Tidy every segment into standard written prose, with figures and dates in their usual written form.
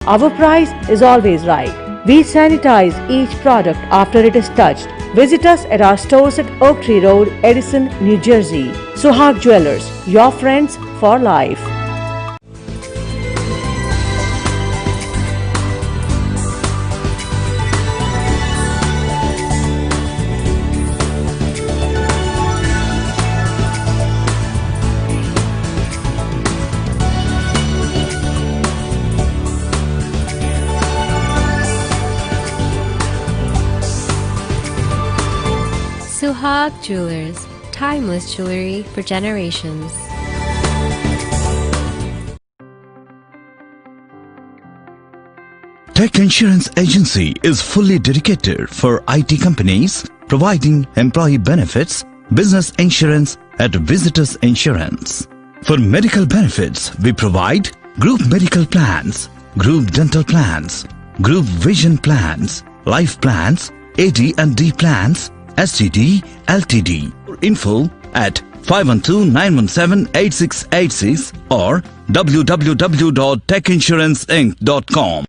our price is always right. We sanitize each product after it is touched. Visit us at our stores at Oak Tree Road, Edison, New Jersey. Suhag Jewelers, your friends for life. Suhag Jewelers, timeless jewelry for generations. Tech Insurance Agency is fully dedicated for IT companies, providing employee benefits, business insurance at Visitors Insurance. For medical benefits, we provide group medical plans, group dental plans, group vision plans, life plans, AD&D plans, STD, LTD. Info at 512-917-8686 or www.techinsurancinc.com.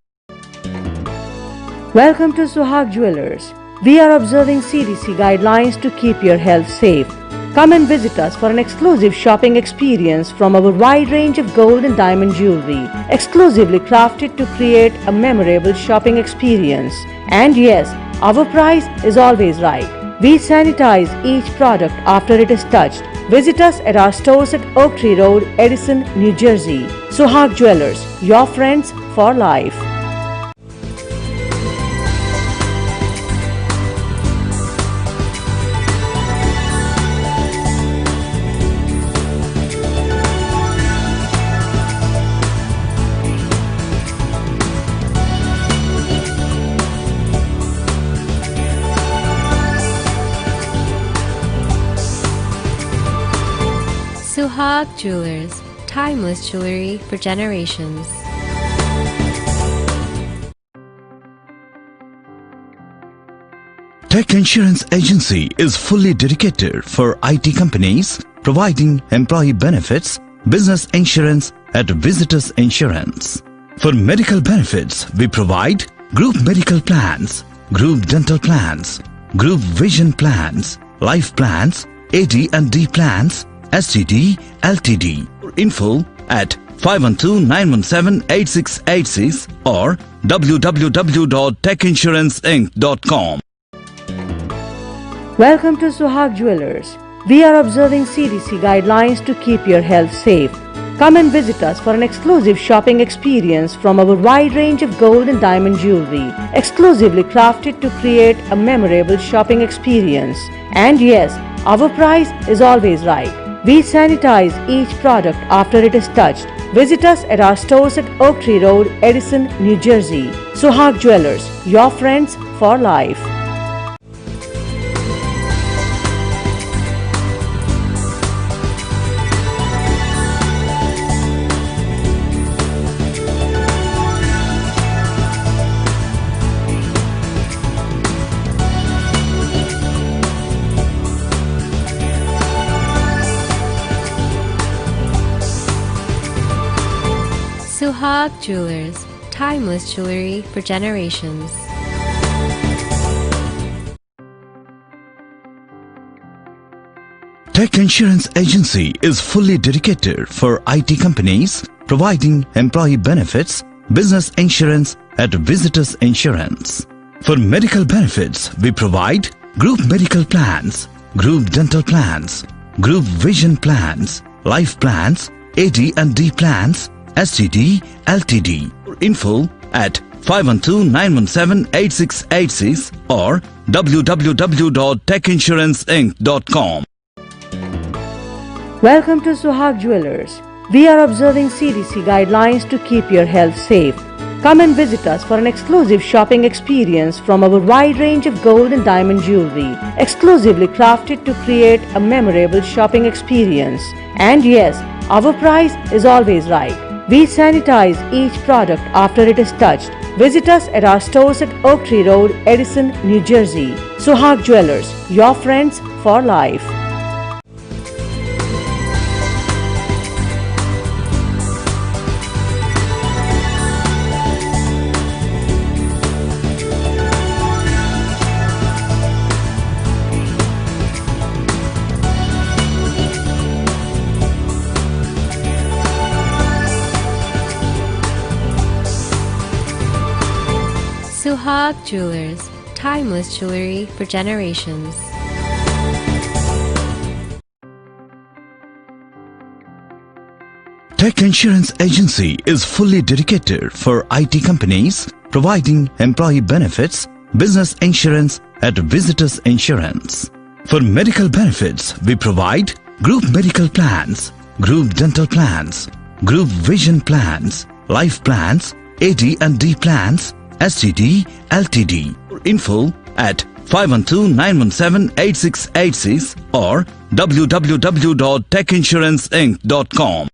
Welcome to Suhag Jewelers. We are observing CDC guidelines to keep your health safe. Come and visit us for an exclusive shopping experience from our wide range of gold and diamond jewelry, exclusively crafted to create a memorable shopping experience. And yes, our price is always right. We sanitize each product after it is touched. Visit us at our stores at Oak Tree Road, Edison, New Jersey. Suhag Jewelers, your friends for life. Suhag Jewelers, timeless jewelry for generations. Tech Insurance Agency is fully dedicated for IT companies, providing employee benefits, business insurance at Visitors Insurance. For medical benefits, we provide group medical plans, group dental plans, group vision plans, life plans, AD&D plans, STD, LTD. Info at 512-917-8686 or www.techinsurancinc.com. Welcome to Suhag Jewelers. We are observing CDC guidelines to keep your health safe. Come and visit us for an exclusive shopping experience from our wide range of gold and diamond jewelry, exclusively crafted to create a memorable shopping experience. And yes, our price is always right. We sanitize each product after it is touched. Visit us at our stores at Oak Tree Road, Edison, New Jersey. Suhag Jewelers, your friends for life. Suhag Jewelers, timeless jewelry for generations. Tech Insurance Agency is fully dedicated for IT companies, providing employee benefits, business insurance at Visitors Insurance. For medical benefits, we provide group medical plans, group dental plans, group vision plans, life plans, AD&D plans, STD, LTD. Info at 512-917-8686 or www.techinsurancinc.com. Welcome to Suhag Jewelers. We are observing CDC guidelines to keep your health safe. Come and visit us for an exclusive shopping experience from our wide range of gold and diamond jewelry, exclusively crafted to create a memorable shopping experience. And yes, our price is always right. We sanitize each product after it is touched. Visit us at our stores at Oak Tree Road, Edison, New Jersey. Suhag Jewelers, your friends for life. Suhag Jewelers, timeless jewelry for generations. Tech Insurance Agency is fully dedicated for IT companies, providing employee benefits, business insurance at Visitors Insurance. For medical benefits, we provide group medical plans, group dental plans, group vision plans, life plans, AD&D plans, STD, LTD. For info at 512-917-8686 or www.techinsurancinc.com.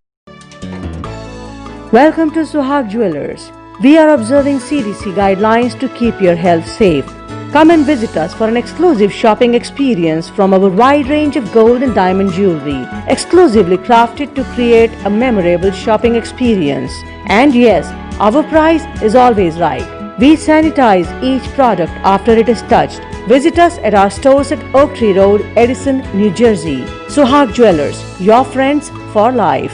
Welcome to Suhag Jewelers. We are observing CDC guidelines to keep your health safe. Come and visit us for an exclusive shopping experience from our wide range of gold and diamond jewelry, exclusively crafted to create a memorable shopping experience. And yes, our price is always right. We sanitize each product after it is touched. Visit us at our stores at Oak Tree Road, Edison, New Jersey. Suhag Jewelers, your friends for life.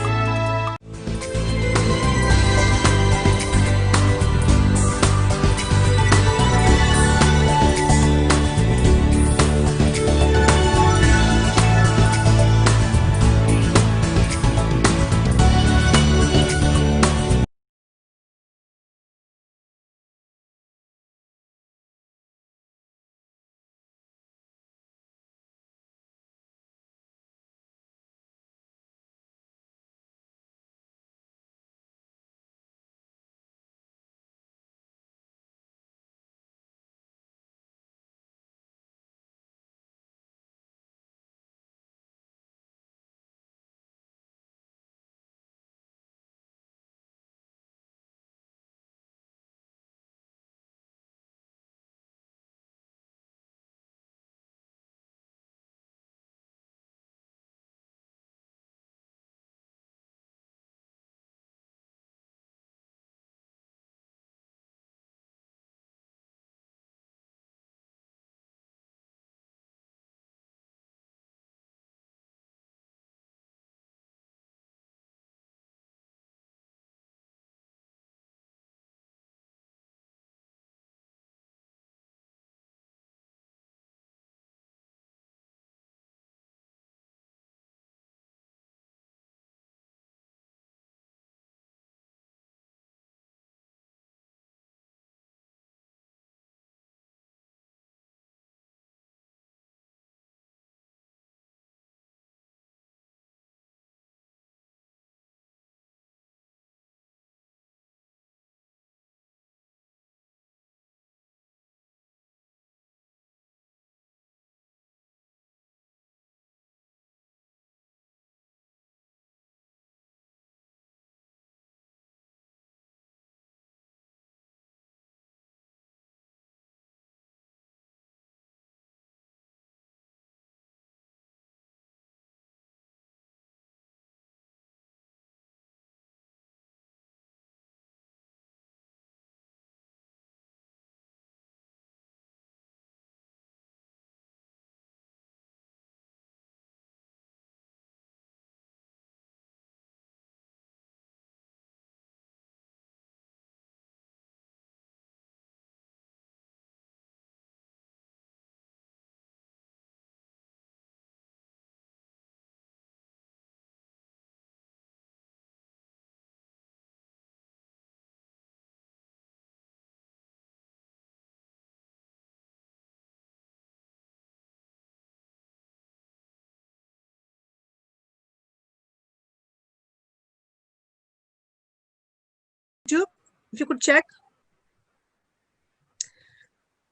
If you could check.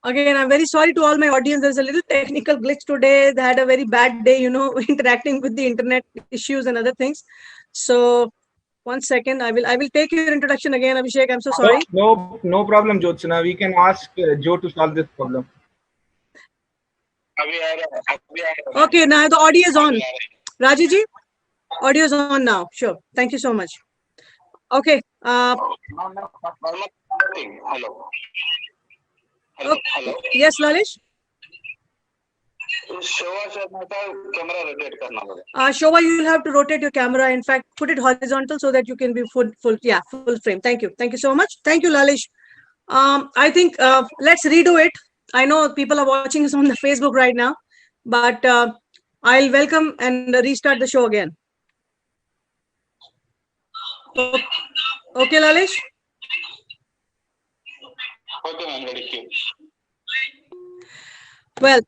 Again, I'm very sorry to all my audience. There's a little technical glitch today. They had a very bad day, interacting with the internet issues and other things. So 1 second, I will take your introduction again, Abhishek. I'm so sorry. No problem, Jyotsna. We can ask Joe to solve this problem. Okay, now the audio is on. Rajaji, audio is on now. Sure. Thank you so much. Okay. Hello. Okay. Hello. Yes, Lalish. Camera rotate करना होगा. Shova, you will have to rotate your camera. In fact, put it horizontal so that you can be full frame. Thank you so much. Thank you, Lalish. I think let's redo it. I know people are watching us on the Facebook right now, but I'll welcome and restart the show again. Okay, Lalish? Okay, ma'am, ready. Well,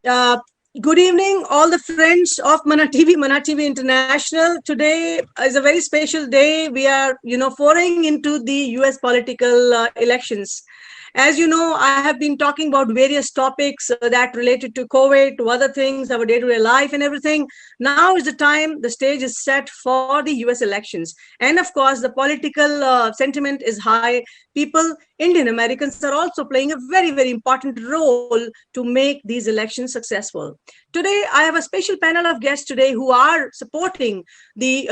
uh, good evening, all the friends of Mana TV International. Today is a very special day. We are, foraying into the US political elections. As you know, I have been talking about various topics that related to COVID, to other things, our day-to-day life and everything. Now is the time, the stage is set for the US elections. And of course, the political sentiment is high. People, Indian Americans are also playing a very, very important role to make these elections successful. Today, I have a special panel of guests today who are supporting the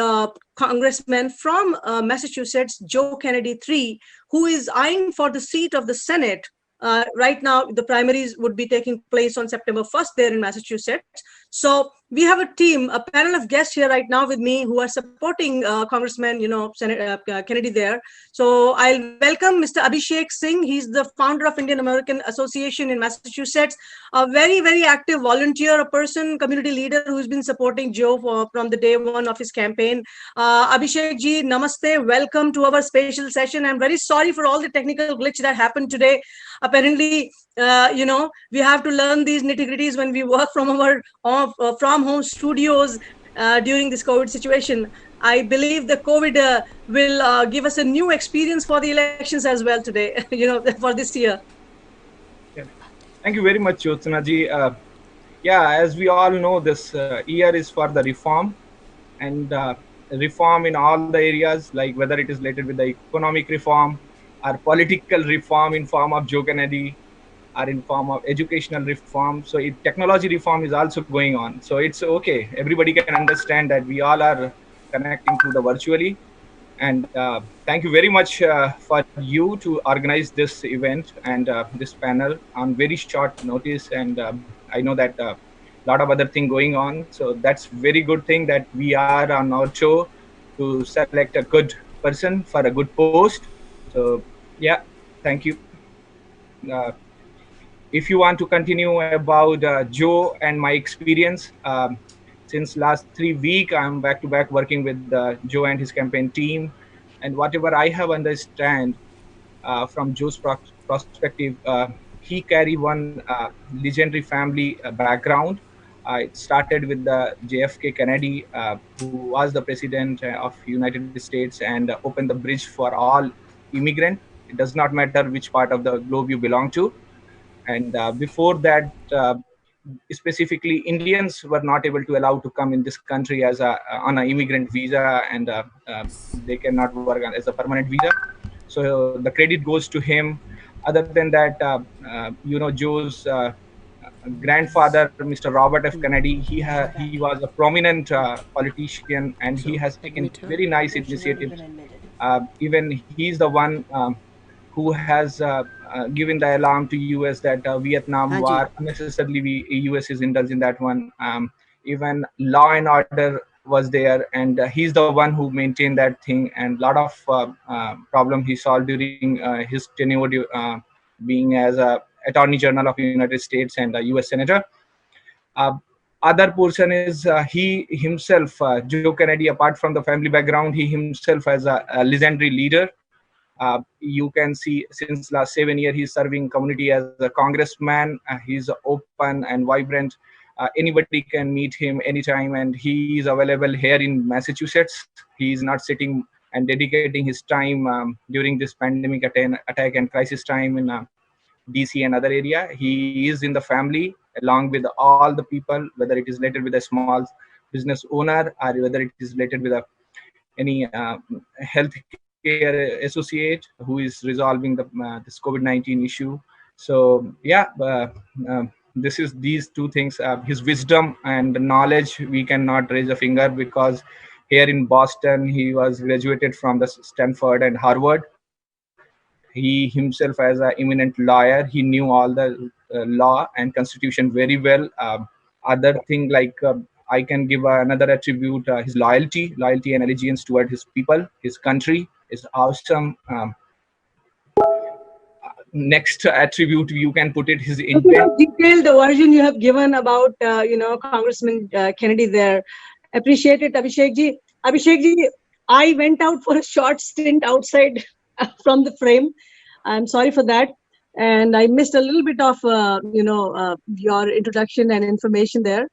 congressman from Massachusetts, Joe Kennedy III, who is eyeing for the seat of the Senate. Right now, the primaries would be taking place on September 1st there in Massachusetts. So we have a team, a panel of guests here right now with me who are supporting Congressman, Kennedy there. So I'll welcome Mr. Abhishek Singh. He's the founder of Indian American Association in Massachusetts, a very, very active volunteer, a person, community leader who's been supporting Joe from the day one of his campaign. Abhishek ji, namaste. Welcome to our special session. I'm very sorry for all the technical glitch that happened today. Apparently, we have to learn these nitty-gritties when we work from our from home studios during this COVID situation. I believe the COVID will give us a new experience for the elections as well today, for this year. Yeah. Thank you very much, Jyotsna ji. Yeah, as we all know, this year is for the reform, and reform in all the areas, like whether it is related with the economic reform or political reform in form of Joe Kennedy, or in form of educational reform. So technology reform is also going on. So it's okay. Everybody can understand that we all are connecting through the virtually. And thank you very much for you to organize this event and this panel on very short notice. And I know that a lot of other thing going on. So that's very good thing that we are on our show to select a good person for a good post. So yeah, thank you. Uh, if you want to continue about Joe and my experience, since last 3 weeks, I'm back to back working with Joe and his campaign team. And whatever I have understand from Joe's perspective, he carry one legendary family background. It started with the JFK Kennedy, who was the president of United States and opened the bridge for all immigrant. It does not matter which part of the globe you belong to. And before that, specifically Indians were not able to allow to come in this country as a on an immigrant visa, and they cannot work as a permanent visa. So the credit goes to him. Other than that, Joe's grandfather, Mr. Robert F. Kennedy, he was a prominent politician, and he has taken very nice initiatives. Even he's the one who has given the alarm to US that Vietnam War unnecessarily US is indulged in that one. Even law and order was there, and he's the one who maintained that thing. And a lot of problem he solved during his tenure being as a Attorney General of the United States and a US Senator. Uh, Other portion is he himself, Joe Kennedy, apart from the family background, he himself as a legendary leader. You can see since last 7 years he's serving community as a congressman. He's open and vibrant. Anybody can meet him anytime, and he is available here in Massachusetts. He is not sitting and dedicating his time during this pandemic attack and crisis time in DC and other area. He is in the family along with all the people, whether it is related with a small business owner or whether it is related with any healthcare associate who is resolving this COVID-19 issue. So yeah, this is these two things. His wisdom and knowledge, we cannot raise a finger, because here in Boston he was graduated from the Stanford and Harvard. He himself as an eminent lawyer, he knew all the law and constitution very well. Other thing like I can give another attribute, his loyalty and allegiance toward his people, his country is awesome. next attribute you can put it, his Look at intent. how detailed version you have given about, Congressman Kennedy there. Appreciate it, Abhishek ji. Abhishek ji, I went out for a short stint outside from the frame. I'm sorry for that. And I missed a little bit of, your introduction and information there.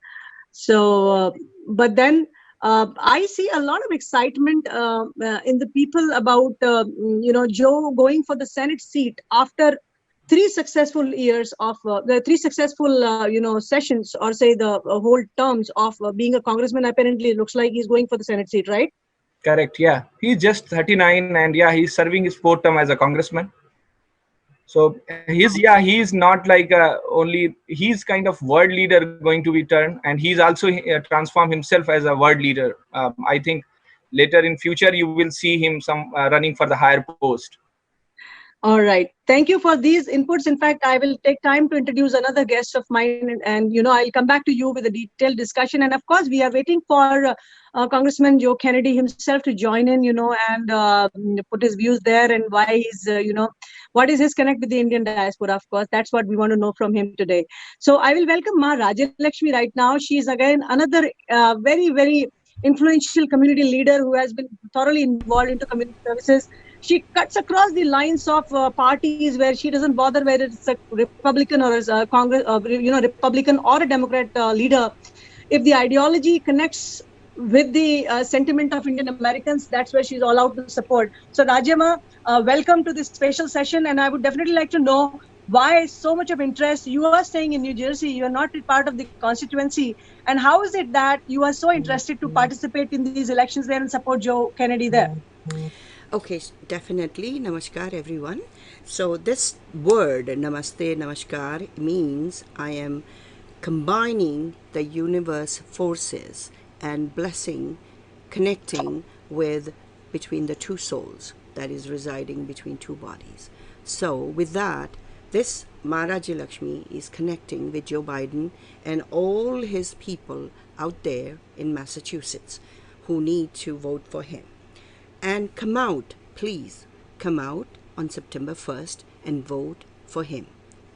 So, but then I see a lot of excitement in the people about, Joe going for the Senate seat after three successful years of the three successful, sessions, or say the whole terms of being a congressman. Apparently, it looks like he's going for the Senate seat, right? Correct. Yeah, he's just 39, and yeah, he's serving his fourth term as a congressman. So he's not like only, he's kind of world leader going to be turned, and he's also transformed himself as a world leader. I think later in future you will see him some running for the higher post. All right. Thank you for these inputs. In fact, I will take time to introduce another guest of mine, and I'll come back to you with a detailed discussion. And of course, we are waiting for Congressman Joe Kennedy himself to join in, and put his views there, and why he's, what is his connect with the Indian diaspora. Of course, that's what we want to know from him today. So I will welcome Ma Rajalakshmi right now. She is again another very, very influential community leader who has been thoroughly involved into community services. She cuts across the lines of parties, where she doesn't bother whether it's a Republican or a Congress, Republican or a Democrat leader. If the ideology connects with the sentiment of Indian Americans, that's where she's all out to support. So Rajyama, welcome to this special session, and I would definitely like to know why so much of interest. You are staying in New Jersey, you are not part of the constituency, and how is it that you are so interested to participate in these elections there and support Joe Kennedy there? Okay, definitely. Namaskar, everyone. So this word, namaste, namaskar, means I am combining the universe forces and blessing, connecting with between the two souls that is residing between two bodies. So with that, this Maharaji Lakshmi is connecting with Joe Biden and all his people out there in Massachusetts who need to vote for him. And come out, please, come out on September 1st and vote for him.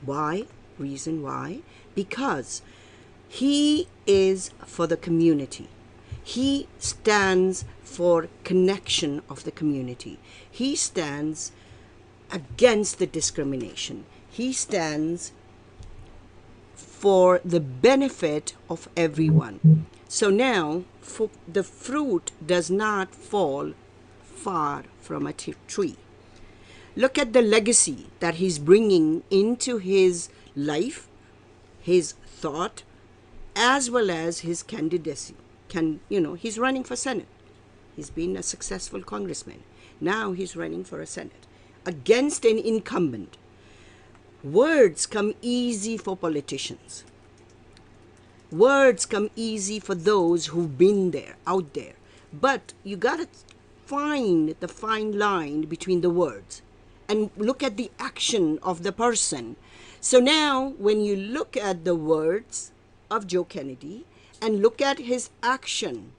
Why? Reason why? Because he is for the community. He stands for connection of the community. He stands against the discrimination. He stands for the benefit of everyone. So now, the fruit does not fall far from a tree. Look at the legacy that he's bringing into his life, his thought, as well as his candidacy. He's running for Senate. He's been a successful congressman. Now he's running for a Senate against an incumbent. Words come easy for politicians. Words come easy for those who've been there, out there. But you gotta find the fine line between the words and look at the action of the person. So now when you look at the words of Joe Kennedy and look at his action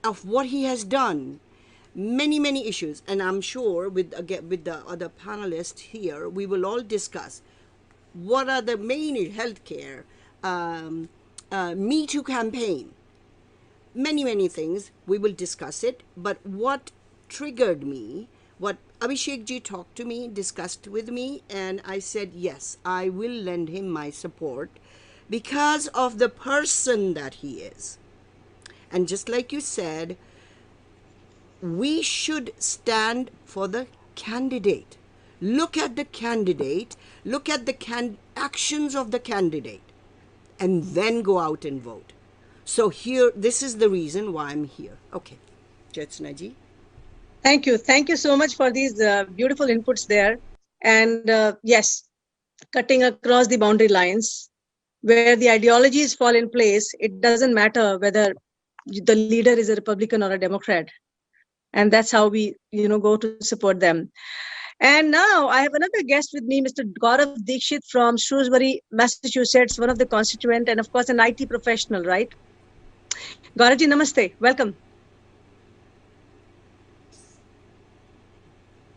of what he has done, many issues, and I'm sure with the other panelists here, we will all discuss what are the main healthcare, Me Too campaign, many things. We will discuss it. But what triggered me, what Abhishek ji talked to me, discussed with me, and I said, yes, I will lend him my support because of the person that he is. And just like you said, we should stand for the candidate. Look at the candidate, look at the actions of the candidate, and then go out and vote. So here, this is the reason why I'm here. Okay, Jyotsna ji. Thank you. Thank you so much for these beautiful inputs there. And yes, cutting across the boundary lines, where the ideologies fall in place, it doesn't matter whether the leader is a Republican or a Democrat. And that's how we, go to support them. And now I have another guest with me, Mr. Gaurav Dikshit from Shrewsbury, Massachusetts, one of the constituent, and of course an IT professional, right? Gauravji, namaste. Welcome.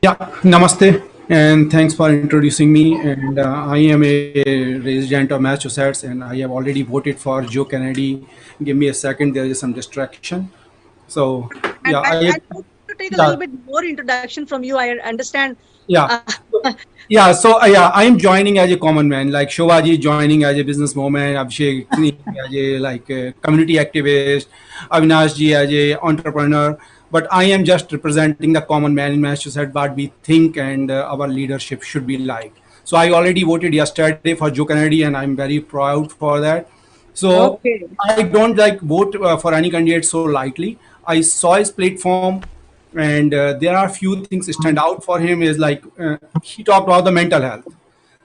Yeah, namaste. And thanks for introducing me. And I am a resident of Massachusetts, and I have already voted for Joe Kennedy. Give me a second. There is some distraction. So yeah, And I I want to take a yeah little bit more introduction from you. I understand. yeah. Uh, Yeah, so yeah, I'm joining as a common man, like Shobaji joining as a businesswoman, Abhishek as a community activist, Avinash ji as a entrepreneur. But I am just representing the common man in Massachusetts, what we think and our leadership should be like. So I already voted yesterday for Joe Kennedy, and I'm very proud for that. So okay. I don't like vote for any candidate so lightly. I saw his platform, and there are few things stand out for him. Is like he talked about the mental health.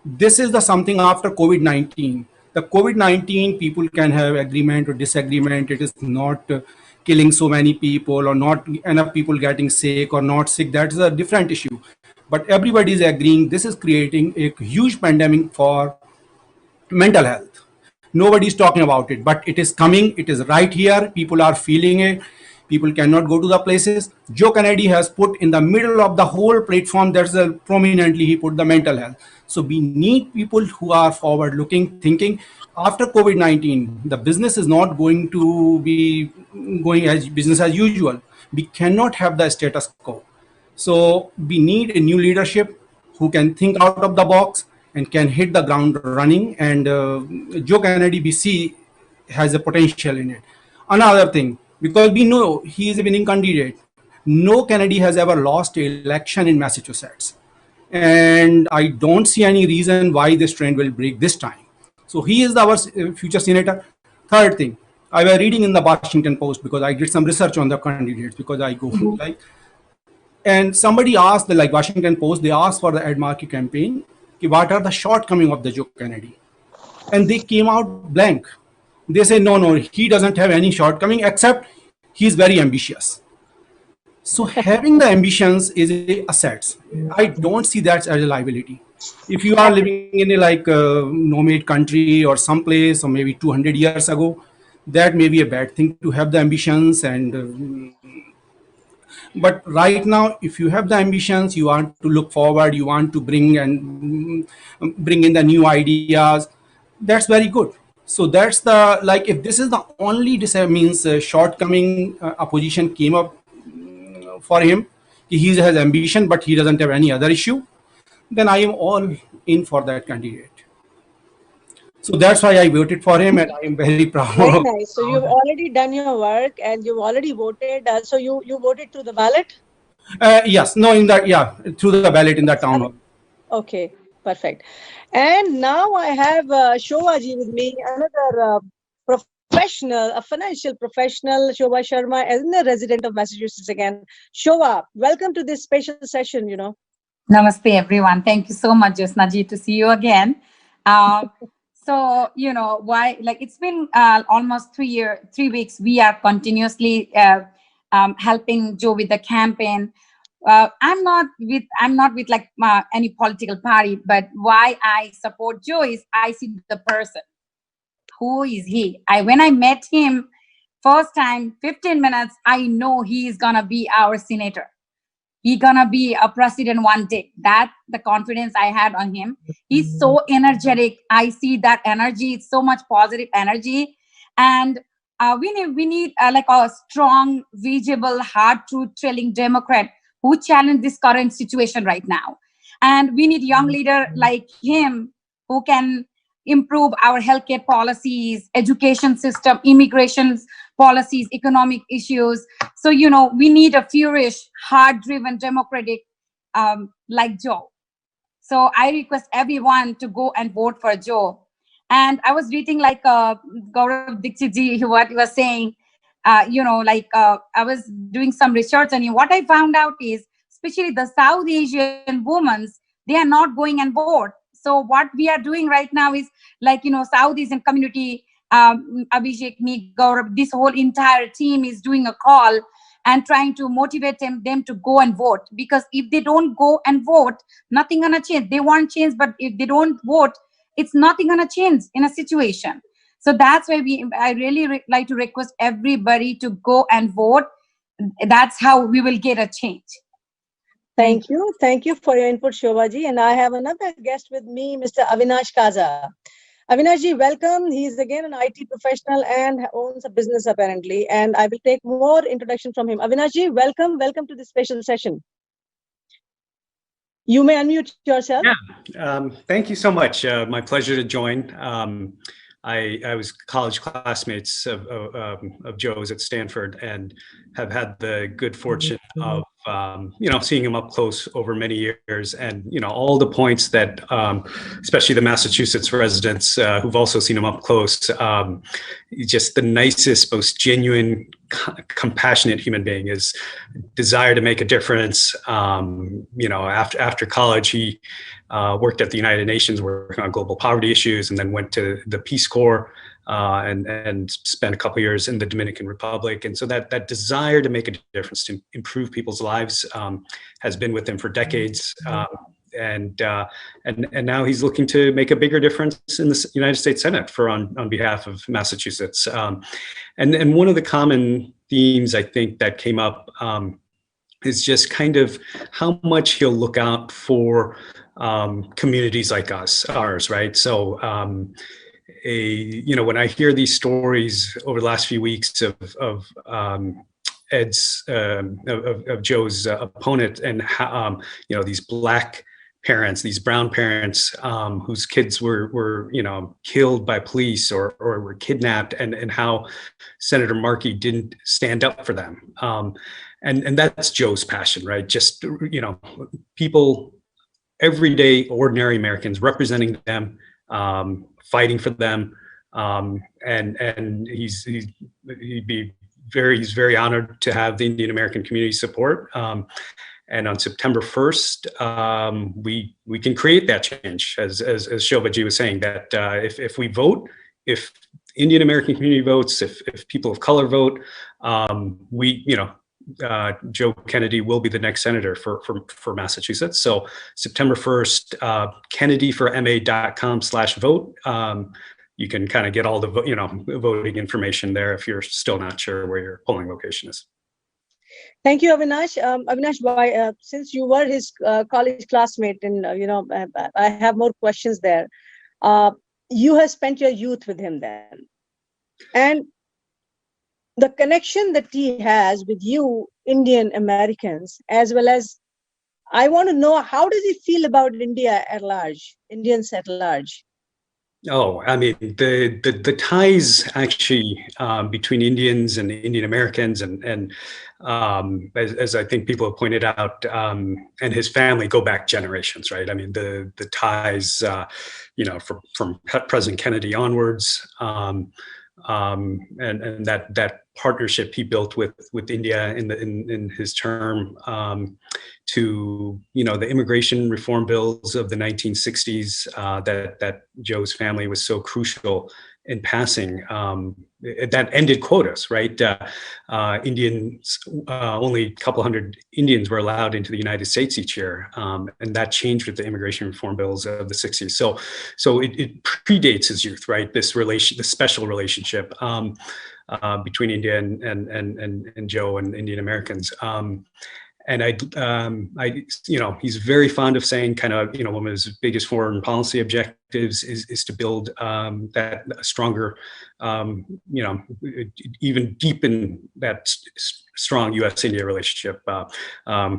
This is the something after COVID-19. The COVID-19 people can have agreement or disagreement. It is not killing so many people or not enough people getting sick or not sick. That is a different issue. But everybody is agreeing this is creating a huge pandemic for mental health. Nobody is talking about it, but it is coming. It is right here. People are feeling it. People cannot go to the places. Joe Kennedy has put in the middle of the whole platform. That's the prominently he put the mental health. So we need people who are forward looking, thinking. After COVID-19, the business is not going to be going as business as usual. We cannot have the status quo. So we need a new leadership who can think out of the box and can hit the ground running. And Joe Kennedy, we see, has a potential in it. Another thing, because we know he is a winning candidate, no Kennedy has ever lost an election in Massachusetts. And I don't see any reason why this trend will break this time. So he is our future senator. Third thing, I was reading in the Washington Post because I did some research on the candidates because I go like, and somebody asked the like Washington Post, they asked for the Ed Markey campaign, what are the shortcomings of the Joe Kennedy? And they came out blank. They say, no, he doesn't have any shortcoming except he's very ambitious. So having the ambitions is a asset. I don't see that as a liability. If you are living in a nomad country or someplace or maybe 200 years ago, that may be a bad thing to have the ambitions and but right now if you have the ambitions, you want to look forward, you want to bring and bring in the new ideas, that's very good. So that's the like if this is the only means shortcoming opposition came up for him, he has ambition but he doesn't have any other issue, then I am all in for that candidate. So that's why I voted for him and I am very Very proud. nice. So you've already done your work and you've already voted. So you voted through the ballot? Yes, no, in that, yeah, through the ballot in the town hall. Okay, perfect. And now I have Shobaji with me, another professional, a financial professional, Shobha Sharma, and a resident of Massachusetts again. Shobha, welcome to this special session, Namaste, everyone. Thank you so much, Josnaji, to see you again. So, why, like, it's been almost 3 weeks. We are continuously helping Joe with the campaign. I'm not with like any political party, but why I support Joe is I see the person. Who is he? When I met him first time, 15 minutes, I know he is gonna be our senator. He gonna be a president one day. That the confidence I had on him. He's so energetic. I see that energy. It's so much positive energy, and we need like a strong, visible, hard truth telling Democrat who challenge this current situation right now. And we need young leader like him who can improve our healthcare policies, education system, immigration policies, economic issues. So, we need a furious, hard-driven, democratic like Joe. So I request everyone to go and vote for Joe. And I was reading like Gaurav Dixit ji, what he was saying, I was doing some research and what I found out is, especially the South Asian women, they are not going and vote. So what we are doing right now is like, South Asian community, Abhishek, me, Gaurav, this whole entire team is doing a call and trying to motivate them to go and vote. Because if they don't go and vote, nothing gonna change. They want change, but if they don't vote, it's nothing gonna change in a situation. So that's why I really like to request everybody to go and vote. That's how we will get a change. Thank you. Thank you for your input, Shobhaji. And I have another guest with me, Mr. Avinash Kaza. Avinashji, welcome. He is again an IT professional and owns a business apparently. And I will take more introduction from him. Avinashji, welcome. Welcome to this special session. You may unmute yourself. Yeah, thank you so much. My pleasure to join. I was college classmates of Joe's at Stanford and have had the good fortune of seeing him up close over many years, and all the points that especially the Massachusetts residents who've also seen him up close, just the nicest, most genuine, compassionate human being. His desire to make a difference. After college, he worked at the United Nations working on global poverty issues, and then went to the Peace Corps and spent a couple of years in the Dominican Republic. And so that desire to make a difference, to improve people's lives, has been with him for decades. And now he's looking to make a bigger difference in the United States Senate on behalf of Massachusetts. And one of the common themes I think that came up is just kind of how much he'll look out for communities like ours, right? So, when I hear these stories over the last few weeks of Joe's opponent, and how these Black parents, these brown parents whose kids were killed by police or were kidnapped, and how Senator Markey didn't stand up for them, and that's Joe's passion, right? Just people, everyday ordinary Americans, representing them, fighting for them, and he's very honored to have the Indian American community support. And on September 1st, we can create that change, as Shobhaji was saying, that if we vote, if Indian American community votes, if people of color vote, Joe Kennedy will be the next senator for Massachusetts. So September 1st, kennedyforma.com/vote. You can kind of get all the voting information there if you're still not sure where your polling location is. Thank you, Avinash. Avinash, since you were his college classmate, and I have more questions there. You have spent your youth with him then, and the connection that he has with you, Indian Americans, as well as, I want to know, how does he feel about India at large, Indians at large? Oh, I mean, the ties actually between Indians and Indian Americans, and as I think people have pointed out, and his family go back generations, right? I mean, the ties, from President Kennedy onwards, and that partnership he built with India in his term, to the immigration reform bills of the 1960s that Joe's family was so crucial in passing, that ended quotas, right? Indians, only a couple hundred Indians were allowed into the United States each year, and that changed with the immigration reform bills of the 60s. So it predates his youth, right? This special relationship between India and Joe and Indian Americans. And he's very fond of saying, kind of, one of his biggest foreign policy objectives is to build that stronger, even deepen that strong U.S.-India relationship.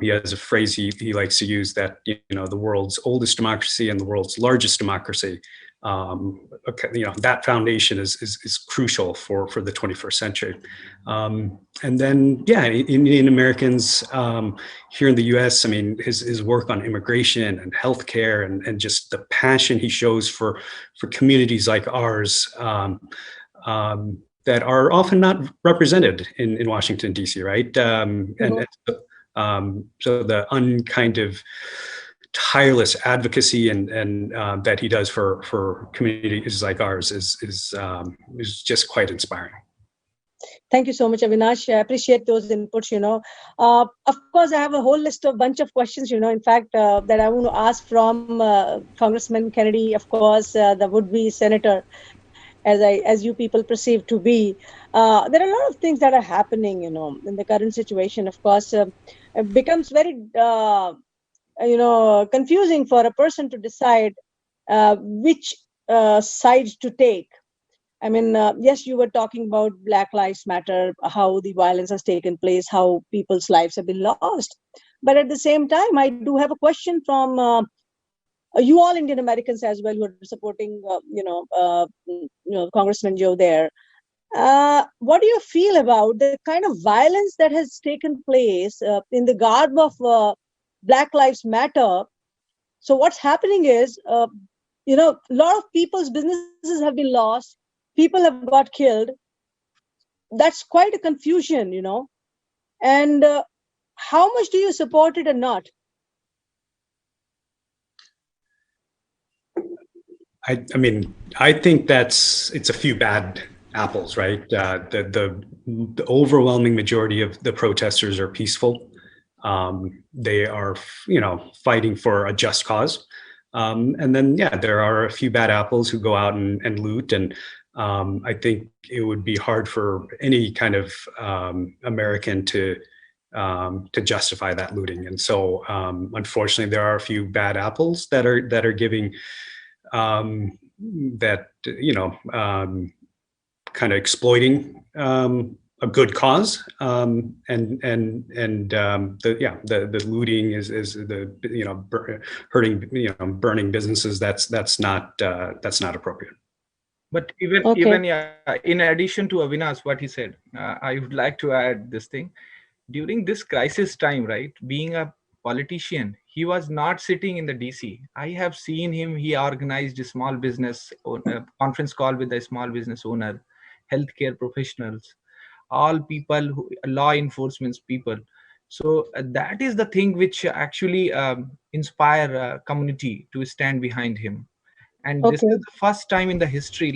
He has a phrase he likes to use, that the world's oldest democracy and the world's largest democracy. That foundation is crucial for the 21st century. And then, Indian Americans here in the U.S., I mean, his work on immigration and healthcare, and just the passion he shows for communities like ours, that are often not represented in Washington, D.C., right? So the unkind of tireless advocacy and that he does for communities like ours is just quite inspiring. Thank you so much, Avinash. I appreciate those inputs. Of course, I have a whole list of bunch of questions. In fact, that I want to ask from Congressman Kennedy. Of course, the would-be senator, as you people perceive to be. There are a lot of things that are happening, in the current situation. Of course, it becomes very confusing for a person to decide which side to take. I mean, yes, you were talking about Black Lives Matter, how the violence has taken place, how people's lives have been lost. But at the same time, I do have a question from you all Indian Americans as well who are supporting, Congressman Joe there. What do you feel about the kind of violence that has taken place in the garb of Black Lives Matter? So what's happening is, a lot of people's businesses have been lost. People have got killed. That's quite a confusion. And how much do you support it or not? I mean, I think it's a few bad apples, right? The overwhelming majority of the protesters are peaceful. They are, fighting for a just cause. And then, yeah, there are a few bad apples who go out and loot. And I think it would be hard for any kind of American to justify that looting. And so, unfortunately, there are a few bad apples that are giving kind of exploiting a good cause, and the looting is hurting, burning businesses. That's not appropriate. But even in addition to Avinash, what he said, I would like to add this thing. During this crisis time, right, being a politician, he was not sitting in the DC. I have seen him. He organized a small business conference call with a small business owner, healthcare professionals, all people, law enforcement people. So that is the thing which actually inspire community to stand behind him. And this is the first time in the history,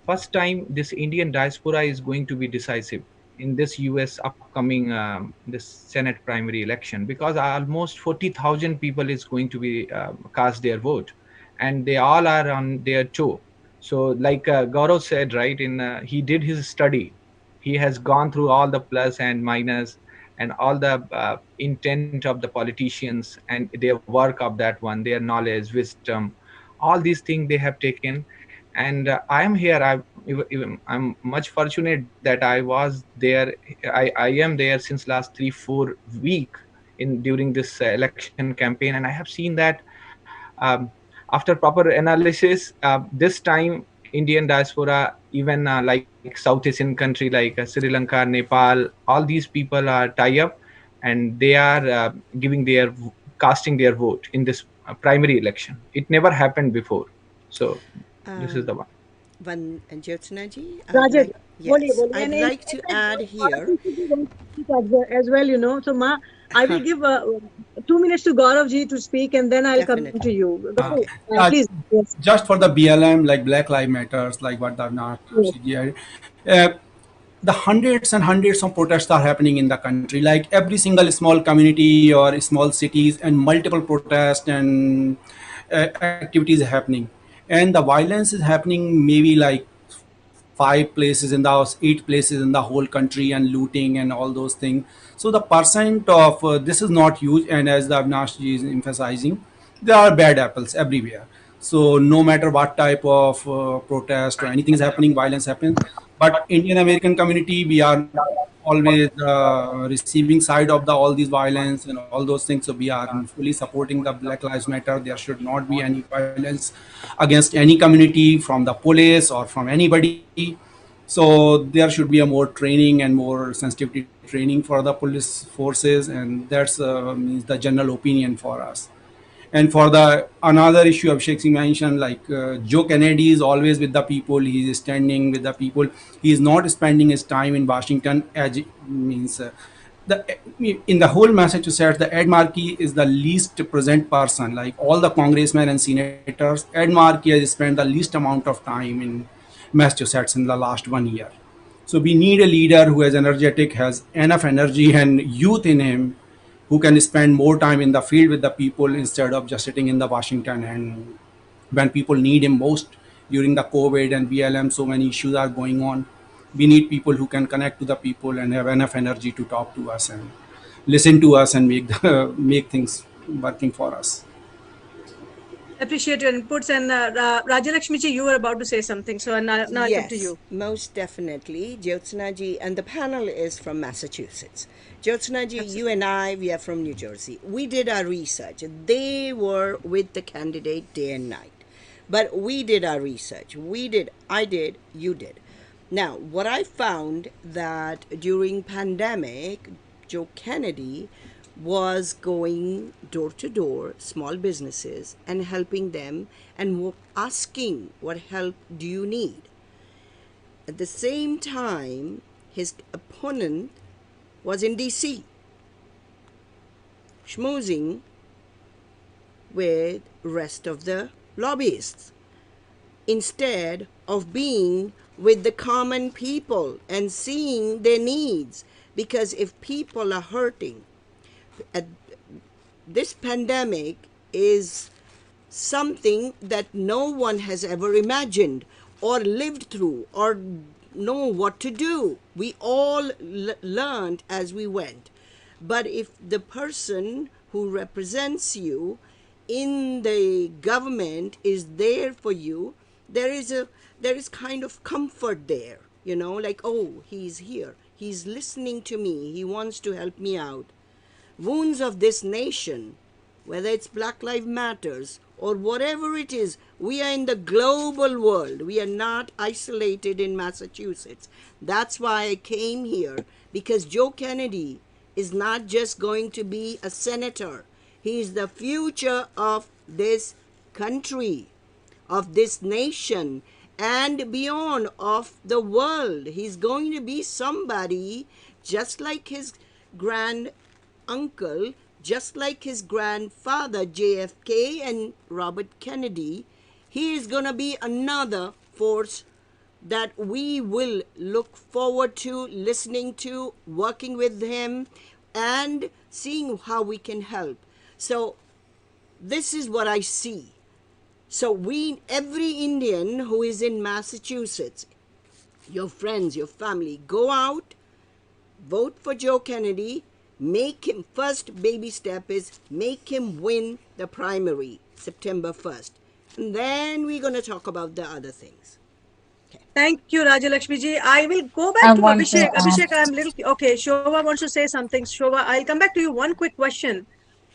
first time this Indian diaspora is going to be decisive in this US upcoming this Senate primary election, because almost 40,000 people is going to be cast their vote, and they all are on their toe. So like Gaurav said, right, he did his study. He has gone through all the plus and minus and all the intent of the politicians and their work of that one, their knowledge, wisdom, all these things they have taken. And I am here. I'm much fortunate that I was there. I am there since last 3-4 week during this election campaign, and I have seen that after proper analysis, this time Indian diaspora, even like South Asian country like Sri Lanka, Nepal, all these people are tie up, and they are casting their vote in this primary election. It never happened before. So this is the one. Jyotsna ji, Rajat, I'd like to add here as well. So Ma, I will give 2 minutes to Gaurav ji to speak, and then I'll come to you. Please. Yes. Just for the BLM, like Black Lives Matters, like what the hundreds and hundreds of protests are happening in the country, like every single small community or small cities, and multiple protests and activities happening. And the violence is happening maybe like 5 places in the house, 8 places in the whole country, and looting and all those things. So the percent of this is not huge, and as the Avinash ji is emphasizing, there are bad apples everywhere. So no matter what type of protest or anything is happening, violence happens. But Indian American community, we are always receiving side of all these violence and all those things. So we are fully supporting the Black Lives Matter. There should not be any violence against any community from the police or from anybody. So there should be a more training and more sensitivity training for the police forces, and that's means the general opinion for us. And for the another issue of Sheikh mentioned, like Joe Kennedy is always with the people. He is standing with the people. He is not spending his time in Washington. As means in the whole Massachusetts, the Ed Markey is the least present person. Like all the congressmen and senators, Ed Markey has spent the least amount of time in Massachusetts in the last 1 year. So we need a leader who is energetic, has enough energy and youth in him, who can spend more time in the field with the people instead of just sitting in the Washington. And when people need him most during the COVID and BLM, so many issues are going on. We need people who can connect to the people and have enough energy to talk to us. And listen to us and make things working for us. Appreciate your inputs. And Rajalakshmi ji, you were about to say something. So now it's up to Yes, you. most definitely. Jyotsna ji, and the panel is from Massachusetts. Jyotsna ji, you and I, we are from New Jersey. We did our research. They were with the candidate day and night. But we did our research. I did, you did. Now, what I found that during pandemic, Joe Kennedy was going door to door, small businesses, and helping them and asking, what help do you need? At the same time, his opponent was in DC, schmoozing with rest of the lobbyists, instead of being with the common people and seeing their needs. Because if people are hurting, this pandemic is something that no one has ever imagined or lived through or know what to do. We all learned as we went. But if the person who represents you in the government is there for you, there is kind of comfort there, like, oh, he's here, he's listening to me, he wants to help me out. Wounds of this nation, whether it's Black Lives Matters or whatever it is, we are in the global world. We are not isolated in Massachusetts. That's why I came here, because Joe Kennedy is not just going to be a senator. He is the future of this country, of this nation, and beyond, of the world. He's going to be somebody just like his grand uncle, just like his grandfather JFK and Robert Kennedy. He is going to be another force that we will look forward to, listening to, working with him, and seeing how we can help. So this is what I see. So every Indian who is in Massachusetts, your friends, your family, go out, vote for Joe Kennedy, make him, first baby step is make him win the primary September 1st. And then we're going to talk about the other things. Okay. Thank you, Rajalakshmi ji. I will go back to Abhishek. Abhishek, I'm little, okay, Shobha wants to say something. Shobha, I'll come back to you. One quick question.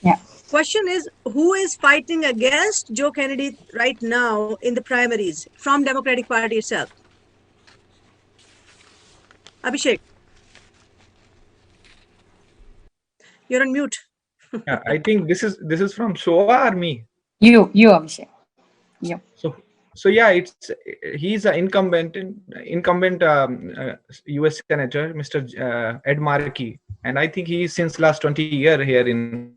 Yeah. Question is, who is fighting against Joe Kennedy right now in the primaries from Democratic Party itself? Abhishek. You're on mute. Yeah, I think this is from Showa or me? You Abhishek. Yeah. So yeah, he's an incumbent US Senator, Mr. Ed Markey, and I think he is since last 20 years here in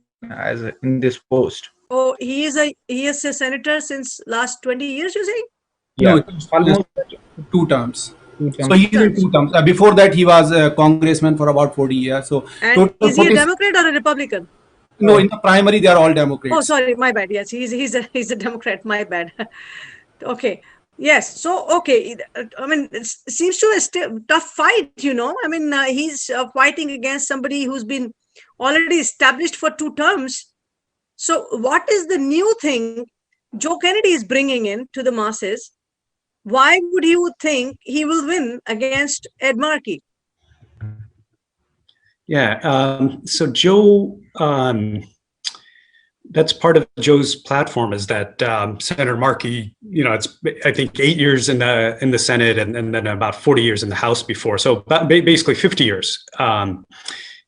this post. Oh, he is a senator since last 20 years, you say? Yeah, No, almost 2 terms. 2 terms. So he's in 2 terms. Before that, he was a congressman for about 40 years. So and is he a Democrat or a Republican? No, in the primary, they are all Democrats. Oh, sorry, my bad. Yes, he's a Democrat. My bad. Okay. Yes. So, okay. I mean, it seems to be a tough fight, I mean, he's fighting against somebody who's been already established for 2 terms. So what is the new thing Joe Kennedy is bringing in to the masses? Why would you think he will win against Ed Markey? Yeah. So Joe, that's part of Joe's platform, is that Senator Markey, it's I think 8 years in the Senate and then about 40 years in the House before. So basically 50 years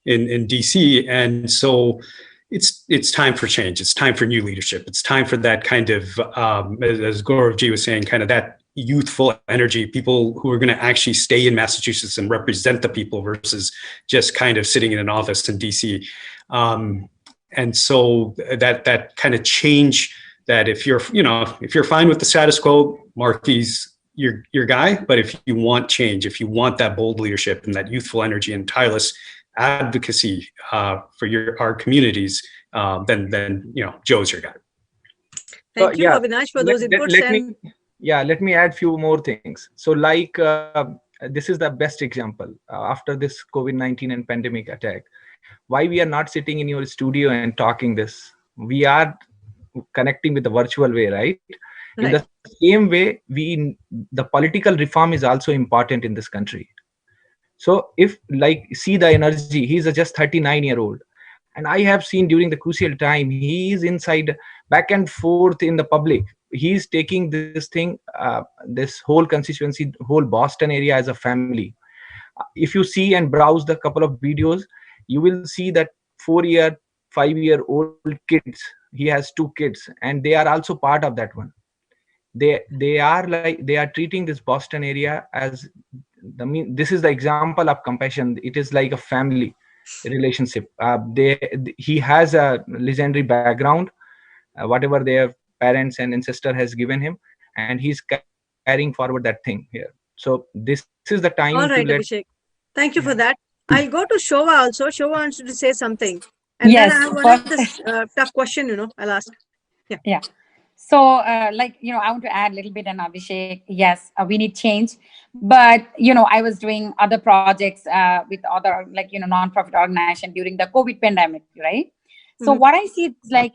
in DC. And so it's time for change. It's time for new leadership. It's time for that kind of, as Gauravji was saying, kind of that youthful energy, people who are going to actually stay in Massachusetts and represent the people versus just kind of sitting in an office in DC. And so that kind of change, that if you're fine with the status quo, Markey's your guy. But if you want change, if you want that bold leadership and that youthful energy and tireless advocacy for our communities, then Joe's your guy. Thank you, Avinash, for those inputs. Let me add few more things. So this is the best example after this COVID-19 and pandemic attack. why we are not sitting in your studio and talking this. We are connecting with the virtual way, right? In the same way, the political reform is also important in this country. So if like see the energy, he's a just 39-year-old, and I have seen during the crucial time he is inside back and forth in the public. He's taking this thing, this whole constituency, whole Boston area as a family. If you see and browse the couple of videos, you will see that 4-year, 5-year-old kids. He has 2 kids, and they are also part of that one. They are treating this Boston area as this is the example of compassion. It is like a family relationship. He has a legendary background, whatever their parents and ancestor has given him, and he's carrying forward that thing here. So this is the time All to right, let. Abhishek. Thank you for that. I'll go to Shova also. Shova wants to say something. And Yes, then I have one of this tough question, I'll ask. Yeah. So, I want to add a little bit on Abhishek. Yes, we need change. But, I was doing other projects with other, nonprofit organization during the COVID pandemic, right? So what I see is like,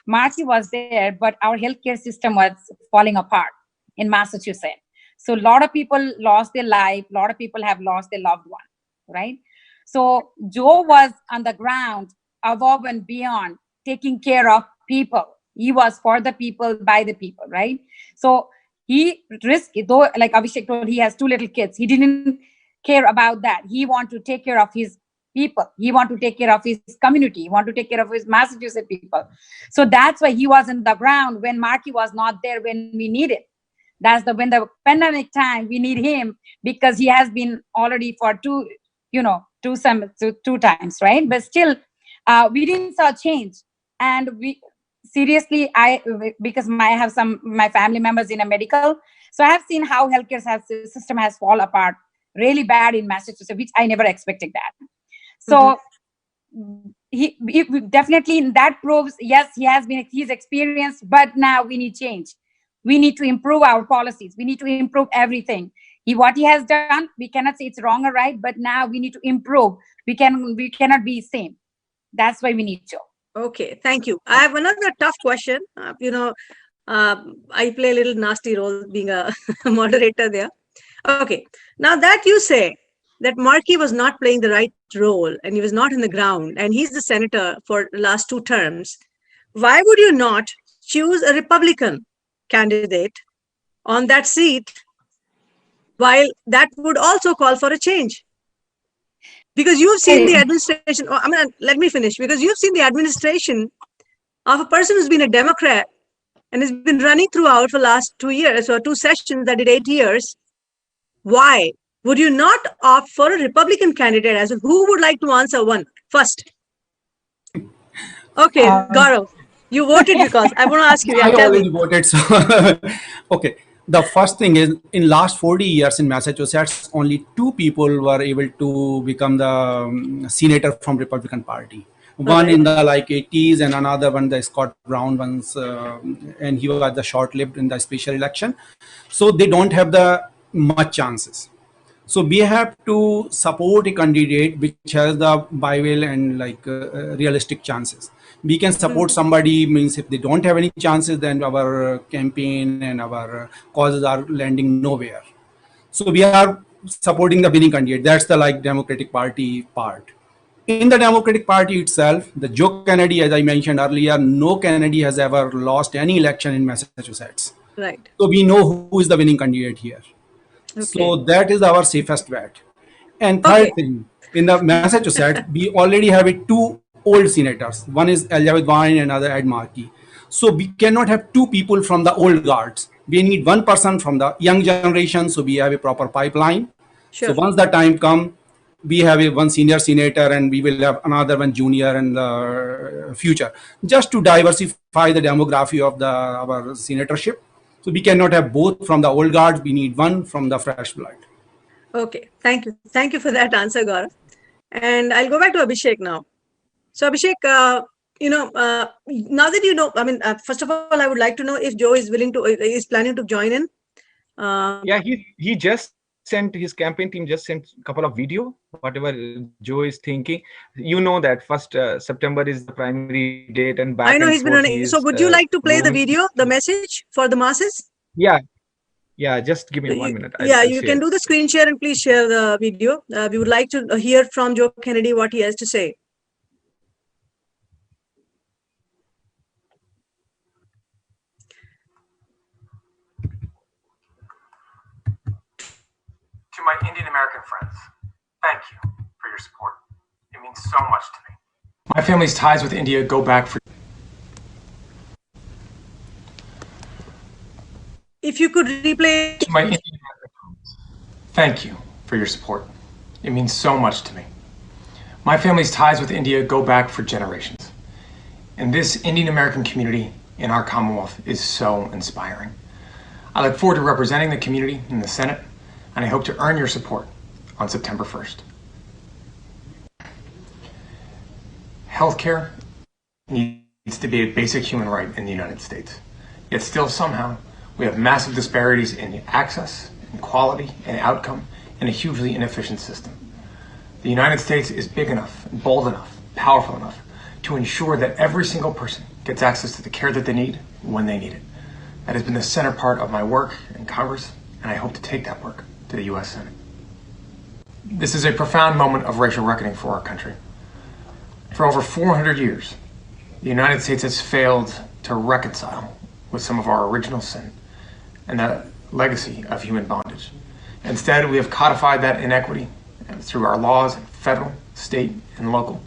Marty was there, but our healthcare system was falling apart in Massachusetts. So a lot of people lost their life. A lot of people have lost their loved one, right? So Joe was on the ground above and beyond taking care of people. He was for the people, by the people, right? So he risked, though, like Abhishek told, he has 2 little kids. He didn't care about that. He wanted to take care of his people. He wanted to take care of his community. He wanted to take care of his Massachusetts people. So that's why he was in the ground when Marky was not there when we needed. When the pandemic time, we need him because he has been already for 2 times, right? But still, we didn't saw change. And we seriously, because I have my family members in a medical, so I have seen how healthcare system has fallen apart really bad in Massachusetts, which I never expected that. So he definitely, that proves, yes, he's experienced, but now we need change. We need to improve our policies. We need to improve everything. What he has done, we cannot say it's wrong or right, but now we need to improve. We cannot be same. That's why we need Joe. Okay, thank you. I have another tough question. I play a little nasty role being a moderator there. Okay, now that you say that Markey was not playing the right role and he was not in the ground and he's the senator for the last 2 terms, why would you not choose a Republican candidate on that seat, while that would also call for a change? Because you've seen the administration, let me finish, because you've seen the administration of a person who's been a Democrat and has been running throughout for the last 2 years or 2 sessions that did 8 years. Why would you not opt for a Republican candidate? As who would like to answer one first? Okay, Gaurav, you voted because I want to ask you. I already voted. So, okay. The first thing is, in last 40 years in Massachusetts, only 2 people were able to become the senator from Republican Party. One in the 80s and another one, the Scott Brown ones, and he was the short-lived in the special election. So they don't have the much chances. So we have to support a candidate which has the viable and realistic chances. We can support somebody, means if they don't have any chances, then our campaign and our causes are landing nowhere. So we are supporting the winning candidate. That's the Democratic Party part. In the Democratic Party itself, the Joe Kennedy, as I mentioned earlier, no Kennedy has ever lost any election in Massachusetts. Right. So we know who is the winning candidate here. Okay. So that is our safest bet. And third thing, in the Massachusetts, we already have 2 old senators. One is Elizabeth Warren and another Ed Markey. So we cannot have 2 people from the old guards. We need 1 person from the young generation. So we have a proper pipeline. Sure. So once the time comes, we have 1 senior senator and we will have another 1 junior in the future, just to diversify the demography of our senatorship. So we cannot have both from the old guards. We need 1 from the fresh blood. Okay, thank you. Thank you for that answer, Gaurav. And I'll go back to Abhishek now. So Abhishek, now that first of all, I would like to know if Joe is planning to join in. Yeah, he just sent, his campaign team just sent a couple of video whatever Joe is thinking. You know that first September is the primary date, and back I know and he's been forth running. he So is would you like to play the roaming. video, the message for the masses? Yeah, yeah. Just give me 1 minute. Yeah, I'll you share. can do the screen share and please share the video. We would like to hear from Joe Kennedy what he has to say. To my Indian American friends, thank you for your support. It means so much to me. My family's ties with India go back for. If you could replay. To my Indian American friends, thank you for your support. It means so much to me. My family's ties with India go back for generations. And this Indian American community in our Commonwealth is so inspiring. I look forward to representing the community in the Senate, and I hope to earn your support on September 1st. Healthcare needs to be a basic human right in the United States. Yet still somehow we have massive disparities in access, in quality, and outcome, and a hugely inefficient system. The United States is big enough, bold enough, powerful enough to ensure that every single person gets access to the care that they need when they need it. That has been the center part of my work in Congress, and I hope to take that work to the US Senate. This is a profound moment of racial reckoning for our country. For over 400 years, the United States has failed to reconcile with some of our original sin and the legacy of human bondage. Instead, we have codified that inequity through our laws, federal, state, and local.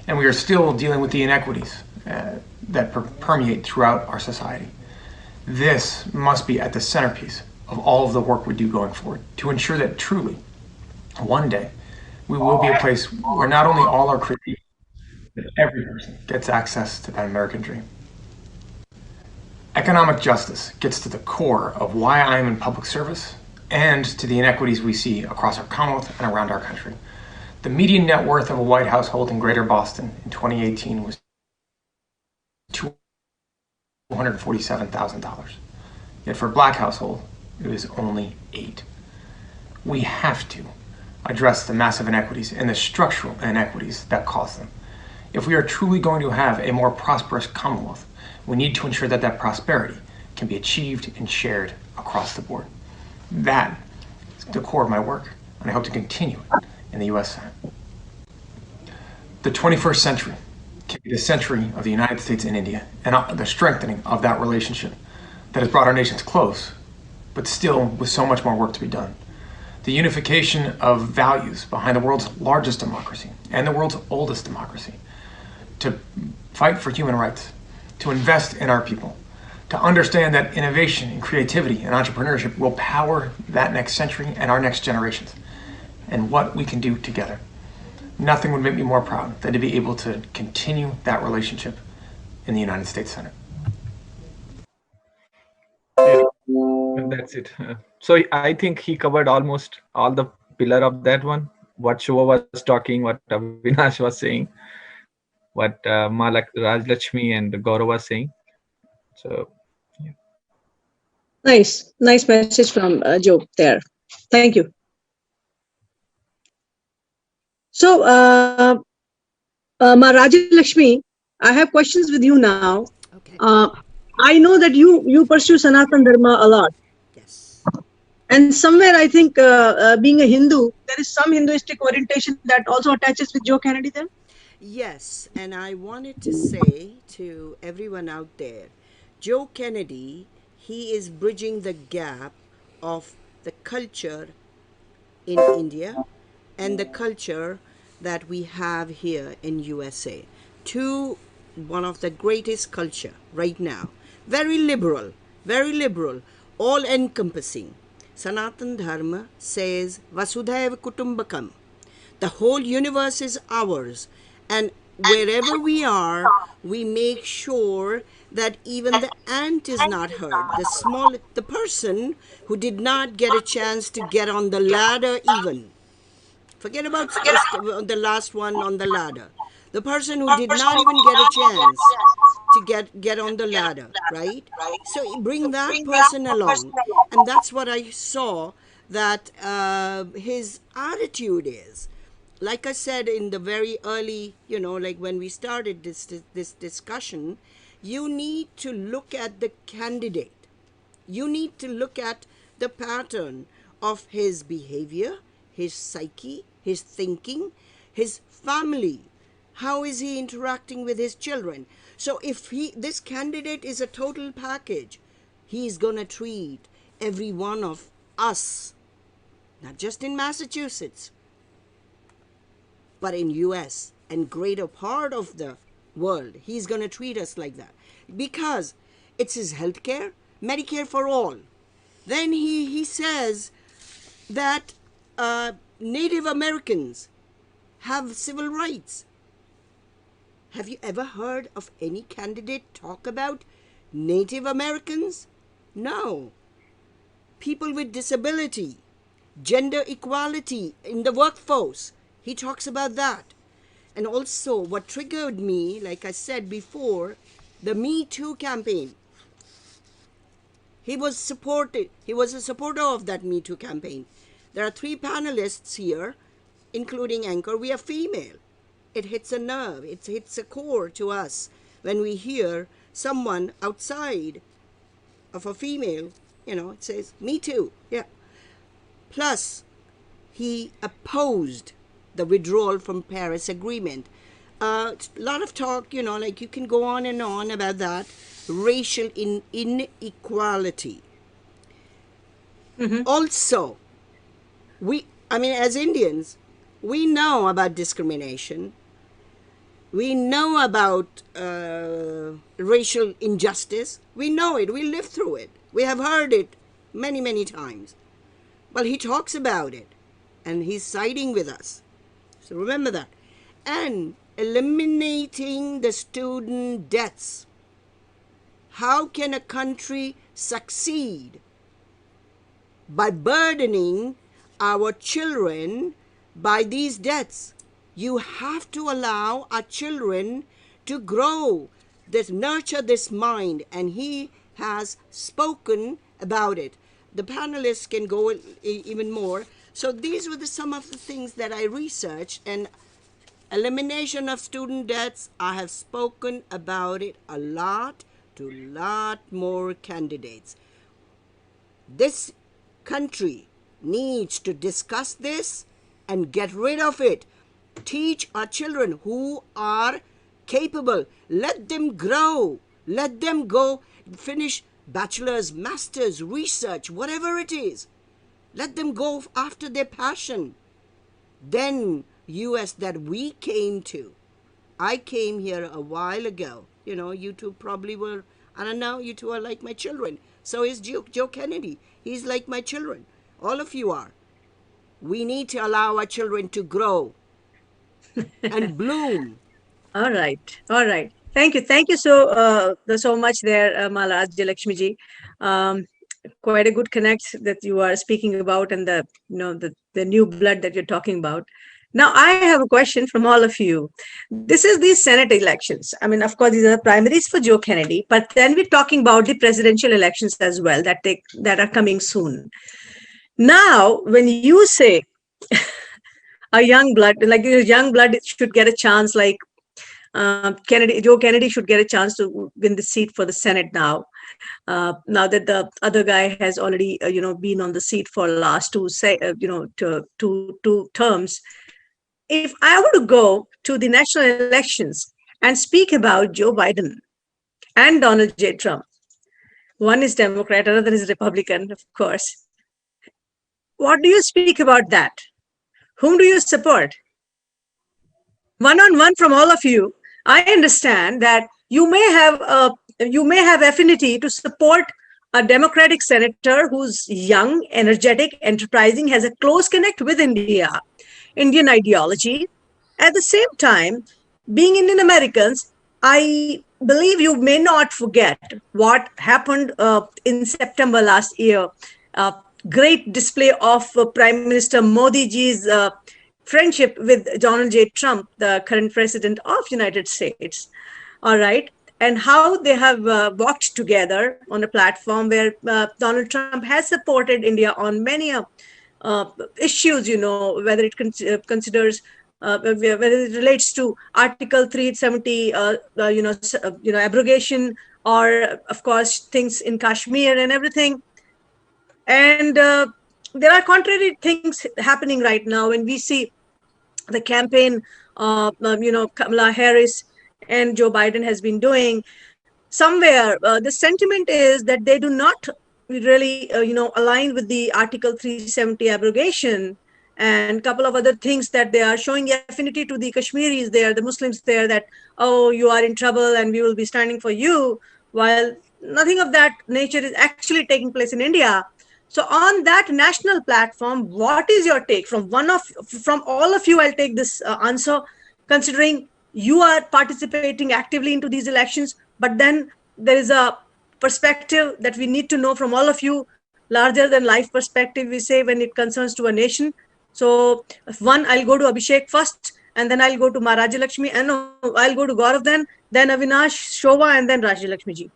And we are still dealing with the inequities that permeate throughout our society. This must be at the centerpiece of all of the work we do going forward to ensure that truly, one day, we will be a place where not only all are created, but every person gets access to that American dream. Economic justice gets to the core of why I am in public service and to the inequities we see across our Commonwealth and around our country. The median net worth of a white household in Greater Boston in 2018 was $247,000. Yet for a black household, it was only $8,000. We have to address the massive inequities and the structural inequities that cause them. If we are truly going to have a more prosperous Commonwealth, we need to ensure that that prosperity can be achieved and shared across the board. That is the core of my work, and I hope to continue it in the US Senate. The 21st century can be the century of the United States and India, and the strengthening of that relationship that has brought our nations close, but still with so much more work to be done. The unification of values behind the world's largest democracy and the world's oldest democracy, to fight for human rights, to invest in our people, to understand that innovation and creativity and entrepreneurship will power that next century and our next generations, and what we can do together. Nothing would make me more proud than to be able to continue that relationship in the United States Senate. Yeah, and that's it. So I think he covered almost all the pillar of that one. What Shova was talking, what Avinash was saying, what Malak Rajlakshmi and Gaurav was saying. So yeah. Nice message from Joe there. Thank you. So, Ma Rajalakshmi, I have questions with you now. Okay. I know that you pursue Sanatan Dharma a lot. Yes. And somewhere I think being a Hindu, there is some Hinduistic orientation that also attaches with Joe Kennedy then? Yes, and I wanted to say to everyone out there, Joe Kennedy, he is bridging the gap of the culture in India and the culture that we have here in USA. One of the greatest culture right now. Very liberal, all encompassing. Sanatan Dharma says Vasudhaiva Kutumbakam. The whole universe is ours, and wherever we are, we make sure that even the ant is not hurt. The person who did not get a chance to get on the ladder even. Forget about the last one on the ladder. The person who did not even get a chance to get on the ladder, right? So bring that person along. And that's what I saw that his attitude is. like I said in the very early, like when we started this discussion, you need to look at the candidate. You need to look at the pattern of his behavior, his psyche, his thinking, his family. How is he interacting with his children? So if this candidate is a total package, he's going to treat every one of us, not just in Massachusetts, but in US and greater part of the world. He's going to treat us like that because it's his healthcare, Medicare for all. Then he says that Native Americans have civil rights. Have you ever heard of any candidate talk about Native Americans? No. People with disability, gender equality in the workforce. He talks about that. And also what triggered me, like I said before, the Me Too campaign. He was a supporter of that Me Too campaign. There are 3 panelists here, including anchor. We are female. It hits a nerve. It hits a core to us when we hear someone outside of a female, it says, me too. Yeah. Plus, he opposed the withdrawal from Paris Agreement. A lot of talk, like you can go on and on about that. Racial inequality. Also, as Indians, we know about discrimination. We know about racial injustice. We know it. We live through it. We have heard it many, many times. Well, he talks about it, and he's siding with us. So remember that. And eliminating the student debts. How can a country succeed? By burdening our children by these debts. You have to allow our children to grow, nurture this mind, and he has spoken about it. The panelists can go even more. So these were some of the things that I researched, and elimination of student debts, I have spoken about it a lot to a lot more candidates. This country needs to discuss this and get rid of it. Teach our children who are capable. Let them grow. Let them go finish bachelor's, master's, research, whatever it is. Let them go after their passion. Then US that we came to. I came here a while ago. You two probably were, I don't know, you two are like my children. So is Joe Kennedy. He's like my children. All of you are. We need to allow our children to grow and bloom. All right. All right. Thank you. Thank you so much there, Malaj Lakshmiji. Quite a good connect that you are speaking about, and the new blood that you're talking about. Now, I have a question from all of you. This is the Senate elections. Of course, these are the primaries for Joe Kennedy, but then we're talking about the presidential elections as well that are coming soon. Now, when you say a young blood, like young blood should get a chance, like Joe Kennedy should get a chance to win the seat for the Senate now. Now that the other guy has already, been on the seat for last two terms. If I were to go to the national elections and speak about Joe Biden and Donald J. Trump, one is Democrat, another is Republican, of course. What do you speak about that? Whom do you support? One-on-one from all of you, I understand that you may have affinity to support a Democratic senator who's young, energetic, enterprising, has a close connect with Indian ideology. At the same time, being Indian Americans, I believe you may not forget what happened in September last year. Great display of Prime Minister Modi ji's friendship with Donald J. Trump, the current president of United States. All right. And how they have walked together on a platform where Donald Trump has supported India on many issues, whether it considers whether it relates to Article 370, abrogation, or of course things in Kashmir and everything. And there are contrary things happening right now when we see the campaign, Kamala Harris and Joe Biden has been doing. Somewhere, the sentiment is that they do not really, align with the Article 370 abrogation and a couple of other things, that they are showing affinity to the Kashmiris there, the Muslims there, that, oh, you are in trouble and we will be standing for you, while nothing of that nature is actually taking place in India. So on that national platform, what is your take from all of you? I'll take this answer, considering you are participating actively into these elections, but then there is a perspective that we need to know from all of you, larger than life perspective, we say, when it concerns to a nation. So one, I'll go to Abhishek first, and then I'll go to Maharaja Lakshmi, and no, I'll go to Gaurav then Avinash, Shova, and then Raja Lakshmi ji.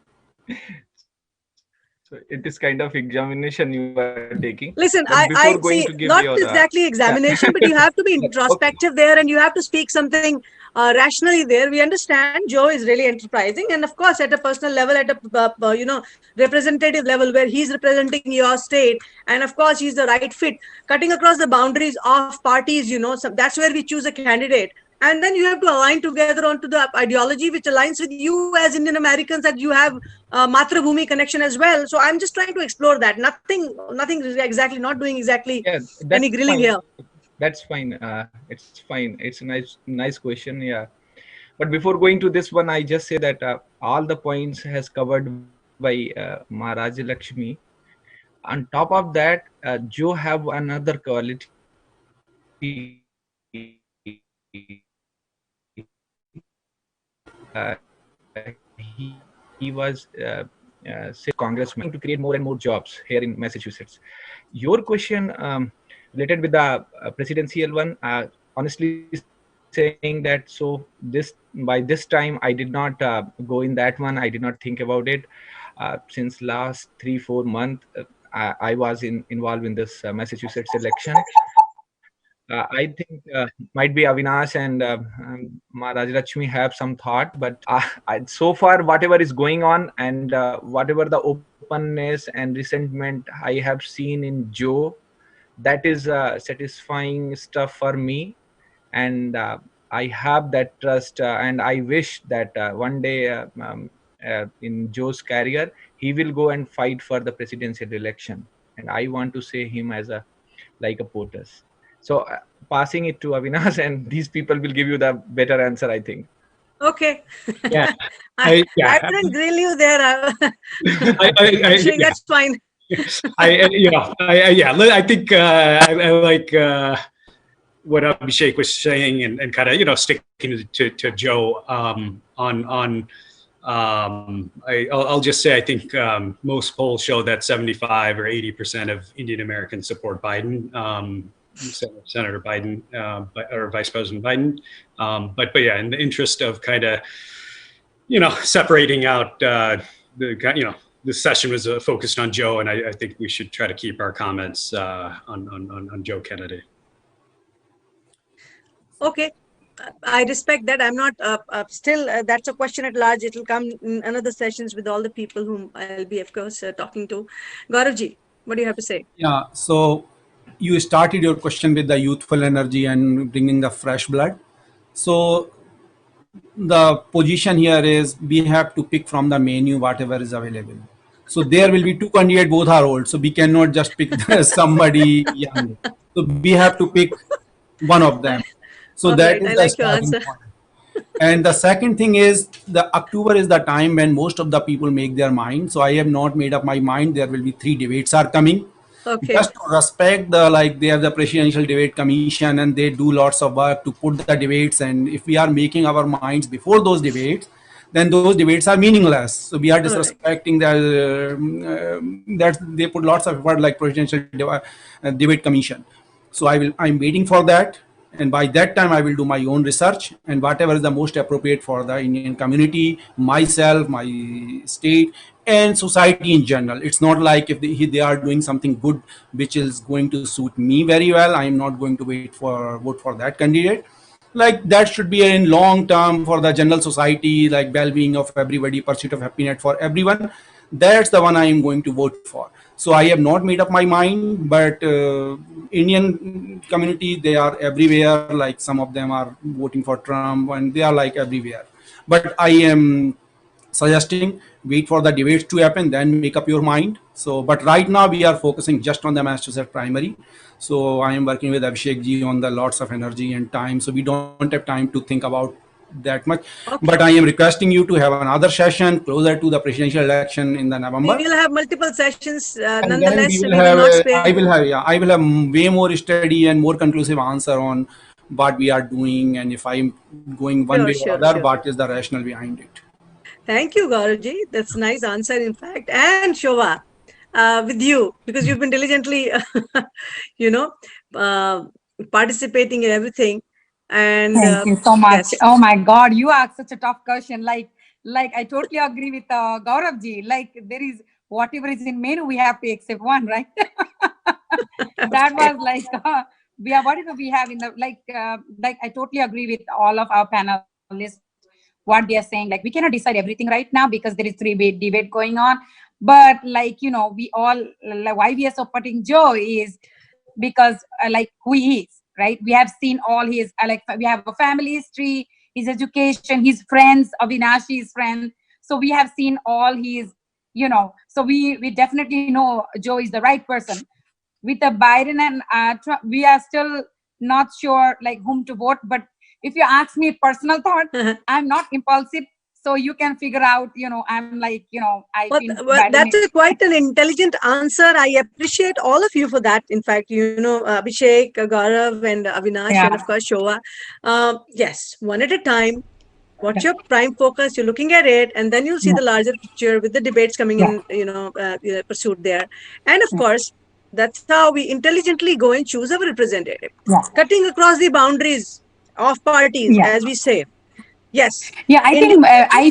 So it is kind of examination you are taking. Listen, I see, not exactly examination, but you have to be introspective there, and you have to speak something rationally there. We understand Joe is really enterprising, and of course, at a personal level, at a representative level, where he's representing your state, and of course, he's the right fit. Cutting across the boundaries of parties, so that's where we choose a candidate. And then you have to align together onto the ideology which aligns with you as Indian Americans, that you have Matrabhumi connection as well. So I'm just trying to explore that. Nothing exactly, not doing exactly any grilling here. That's fine. It's fine. It's a nice question. Yeah. But before going to this one, I just say that all the points has covered by Maharaja Lakshmi. On top of that, Joe have another quality. He was congressman to create more and more jobs here in Massachusetts. Your question related with the presidential one, honestly saying that, so by this time I did not go in that one. I did not think about it. Since last 3-4 months, I was involved in this Massachusetts election. I think might be Avinash and Maharaja Lakshmi have some thought, but so far whatever is going on, and whatever the openness and resentment I have seen in Joe, that is satisfying stuff for me. And I have that trust, and I wish that one day in Joe's career, he will go and fight for the presidential election. And I want to say him as like a POTUS. So passing it to Avinash, and these people will give you the better answer, I think. Okay. Yeah. I didn't grill you there. That's fine. I think I like what Abhishek was saying, and kind of sticking to Joe I'll just say I think most polls show that 75 or 80% of Indian Americans support Biden. Senator Biden or Vice President Biden, but yeah, in the interest of kind of separating out the session was focused on Joe, and I think we should try to keep our comments on Joe Kennedy. Okay, I respect that. I'm not still. That's a question at large. It will come in another sessions with all the people whom I'll be, of course, talking to. Gauravji, what do you have to say? Yeah. So you started your question with the youthful energy and bringing the fresh blood. So the position here is we have to pick from the menu whatever is available. So there will be 2 candidates, both are old. So we cannot just pick somebody young. So we have to pick one of them. So all that right, is I the like your answer. point. And the second thing is the October is the time when most of the people make their mind. So I have not made up my mind. There will be 3 debates are coming. Okay. Just to respect they have the presidential debate commission, and they do lots of work to put the debates. And if we are making our minds before those debates, then those debates are meaningless. So we are disrespecting that they put lots of effort like presidential debate commission. So I'm waiting for that. And by that time, I will do my own research, and whatever is the most appropriate for the Indian community, myself, my state, and society in general. It's not like if they are doing something good, which is going to suit me very well, I am not going to vote for that candidate. like that should be in long term for the general society, like well-being of everybody, pursuit of happiness for everyone. That's the one I am going to vote for. So I have not made up my mind, but Indian community, they are everywhere. Like some of them are voting for Trump, and they are like everywhere. But I am suggesting wait for the debates to happen, then make up your mind. So but right now we are focusing just on the Massachusetts primary. So I am working with Abhishek ji on the lots of energy and time, so we don't have time to think about that much. Okay. But I am requesting you to have another session closer to the presidential election in the We November, will have multiple sessions. and then Nonetheless, we will we will have not spare. I will have way more study and more conclusive answer on what we are doing, and if I'm going one way or other, what is the rationale behind it. Thank you, Gauravji. That's a nice answer, in fact. And Shova, with you, because you've been diligently, you know, participating in everything. And Thank you so much. yes. Oh my God, you asked such a tough question. Like I totally agree with Gaurav ji. Like there is whatever is in menu, we have to accept one, right? That was like we have whatever we have in the like I totally agree with all of our panelists what they are saying. Like we cannot decide everything right now because there is three-way debate going on. But like we all like, why we are supporting Joe is because like who he is, right? We have seen all his like we have a family history, his education, his friends, Avinashi's friend. So we have seen all his, so we definitely know Joe is the right person. With the Biden and Trump, we are still not sure like whom to vote. But if you ask me personal thought, I'm not impulsive. So you can figure out, I'm like, I Well, feel that's quite an intelligent answer. I appreciate all of you for that. In fact, Abhishek, Gaurav, and Avinash, and of course, Shova. Yes, one at a time. What's your prime focus? You're looking at it, and then you'll see the larger picture with the debates coming in, pursued there. And of course, that's how we intelligently go and choose our representative, cutting across the boundaries of parties, as we say. Yes. I think I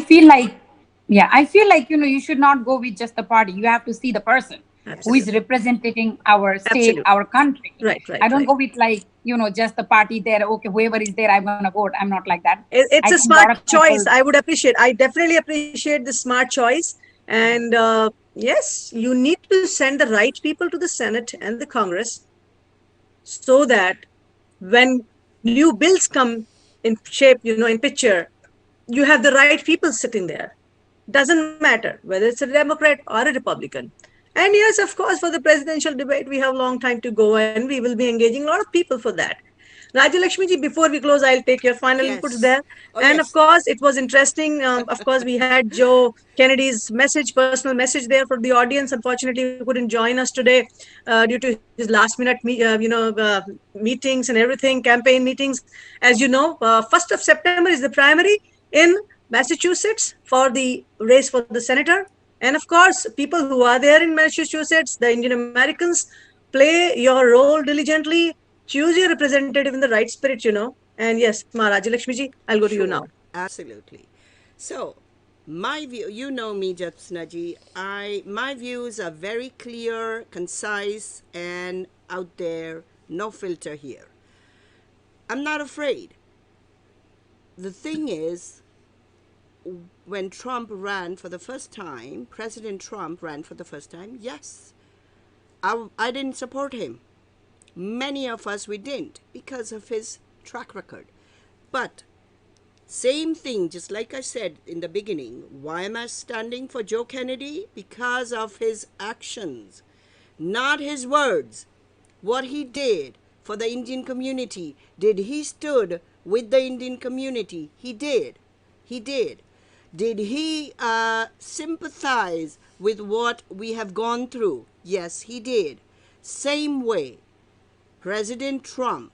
feel like you should not go with just the party. You have to see the person who is representing our state, our country. Right. I don't go with like just the party there. Okay, whoever is there, I'm gonna vote. I'm not like that. It's a smart choice. I would appreciate. I definitely appreciate the smart choice. And yes, you need to send the right people to the Senate and the Congress so that when new bills come in shape, in picture, you have the right people sitting there. Doesn't matter whether it's a Democrat or a Republican. And yes, of course, for the presidential debate, we have a long time to go, and we will be engaging a lot of people for that. Rajalakshmi ji, before we close, I'll take your final inputs there. Of course, it was interesting. Of course, we had Joe Kennedy's personal message there for the audience. Unfortunately, he couldn't join us today due to his last minute, meetings and everything, campaign meetings. As you know, 1st of September is the primary in Massachusetts for the race for the senator. And of course, people who are there in Massachusetts, the Indian Americans, play your role diligently. Choose your representative in the right spirit, And yes, Maharaja Lakshmi ji, I'll go to you now. Absolutely. So, my view, you know me, Jyotsna ji, my views are very clear, concise, and out there, no filter here. I'm not afraid. The thing is, when Trump ran for the first time, President Trump ran for the first time, yes, I didn't support him. Many of us, we didn't because of his track record. But same thing, just like I said in the beginning, why am I standing for Joe Kennedy? Because of his actions, not his words. What he did for the Indian community. Did he stood with the Indian community? He did. He did. Did he sympathize with what we have gone through? Yes, he did. Same way, President Trump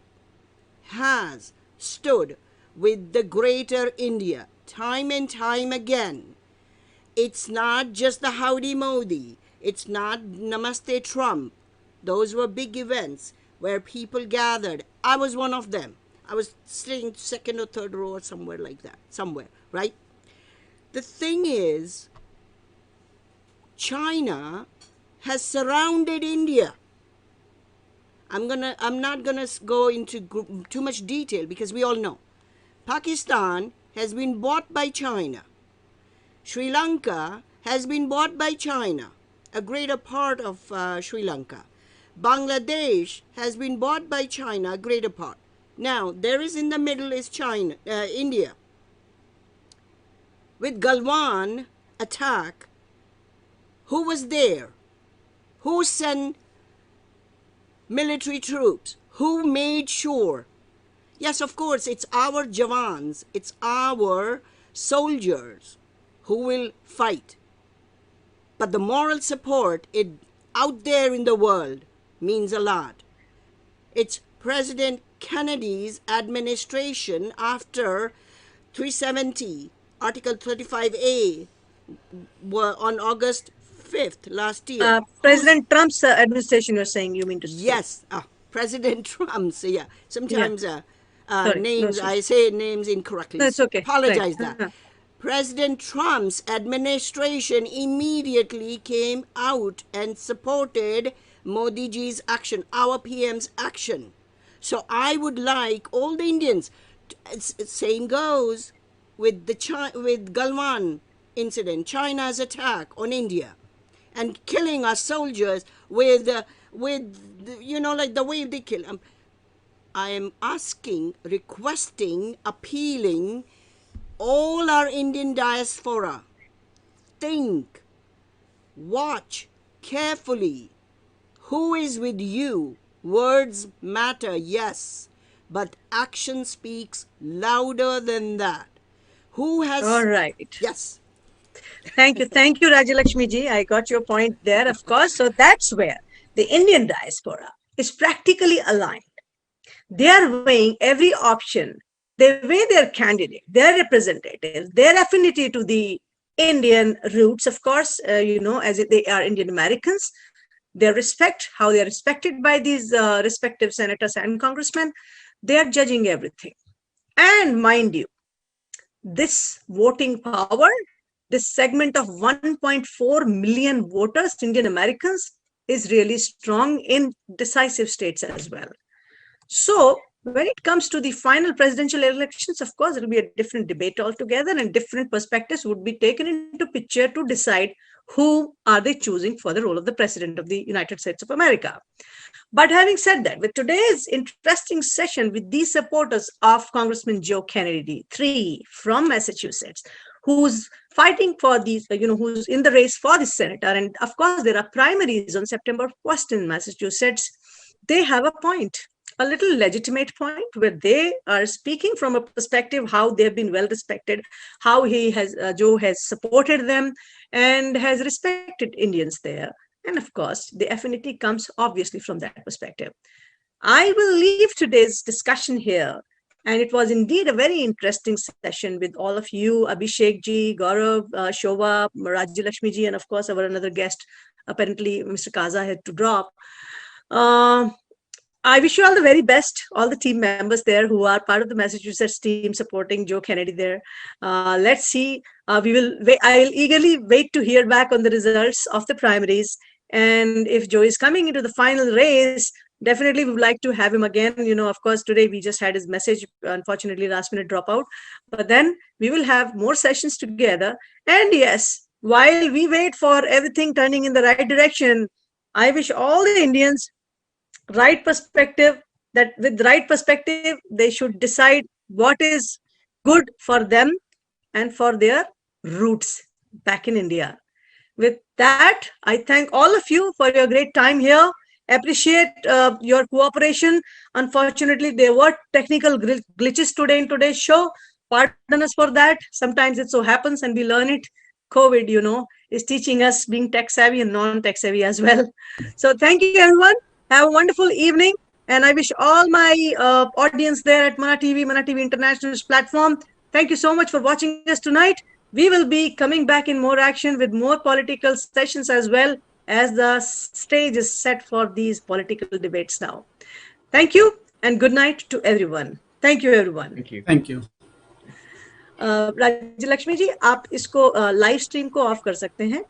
has stood with the greater India time and time again. It's not just the Howdy Modi. It's not Namaste Trump. Those were big events where people gathered. I was one of them. I was sitting second or third row or somewhere like that. Somewhere, right? The thing is, China has surrounded India. I'm not gonna go into too much detail because we all know. Pakistan has been bought by China. Sri Lanka has been bought by China, a greater part of Sri Lanka. Bangladesh has been bought by China, a greater part. Now, there is in the middle is China, India. With Galwan attack, who was there? Who sent military troops? Who made sure? Yes, of course, it's our Jawans, it's our soldiers who will fight. But the moral support out there in the world means a lot. It's President Kennedy's administration after 370, Article 35A, on August 5th last year. President Trump's administration, you're saying, you mean to say? Yes, President Trump's, yeah. Sometimes names, No, I say names incorrectly. No, it's okay. Apologize Right. that. President Trump's administration immediately came out and supported Modi ji's action, our PM's action. So I would like all the Indians, same goes with with Galwan incident, China's attack on India, and killing our soldiers with like the way they kill. I am asking, requesting, appealing all our Indian diaspora, think, watch carefully who is with you. Words matter, yes, but action speaks louder than that. Who has... All right. Yes. Thank you, Rajalakshmi ji. I got your point there, of course. So that's where the Indian diaspora is practically aligned. They are weighing every option. They weigh their candidate, their representatives, their affinity to the Indian roots, of course, as they are Indian Americans, their respect, how they are respected by these respective senators and congressmen. They are judging everything. And mind you, this voting power, this segment of 1.4 million voters, Indian Americans, is really strong in decisive states as well. So when it comes to the final presidential elections, of course, it will be a different debate altogether, and different perspectives would be taken into picture to decide who are they choosing for the role of the President of the United States of America. But having said that, with today's interesting session with these supporters of Congressman Joe Kennedy, 3 from Massachusetts, who's fighting for these, who's in the race for the senator, and of course there are primaries on September 1st in Massachusetts, they have a point. A little legitimate point where they are speaking from a perspective how they've been well respected, how Joe has supported them and has respected Indians there. And of course, the affinity comes obviously from that perspective. I will leave today's discussion here. And it was indeed a very interesting session with all of you, Abhishek ji, Gaurav, Shobha, Rajalakshmi ji, and of course, our another guest, apparently Mr. Kaza had to drop. I wish you all the very best, all the team members there who are part of the Massachusetts team supporting Joe Kennedy there. Let's see. I will eagerly wait to hear back on the results of the primaries. And if Joe is coming into the final race, definitely we would like to have him again. Of course, today we just had his message, unfortunately, last minute dropout. But then we will have more sessions together. And yes, while we wait for everything turning in the right direction, I wish all the Indians right perspective, that with right perspective, they should decide what is good for them and for their roots back in India. With that, I thank all of you for your great time here. Appreciate your cooperation. Unfortunately, there were technical glitches today in today's show. Pardon us for that. Sometimes it so happens and we learn it. COVID, is teaching us being tech savvy and non-tech savvy as well. So thank you, everyone. Have a wonderful evening. And I wish all my audience there at Mana TV International's platform, thank you so much for watching us tonight. We will be coming back in more action with more political sessions as well, as the stage is set for these political debates now. Thank you and good night to everyone. Thank you, everyone. Thank you. Thank you. Rajalakshmi जी, आप इसको live stream को of कर सकते हैं.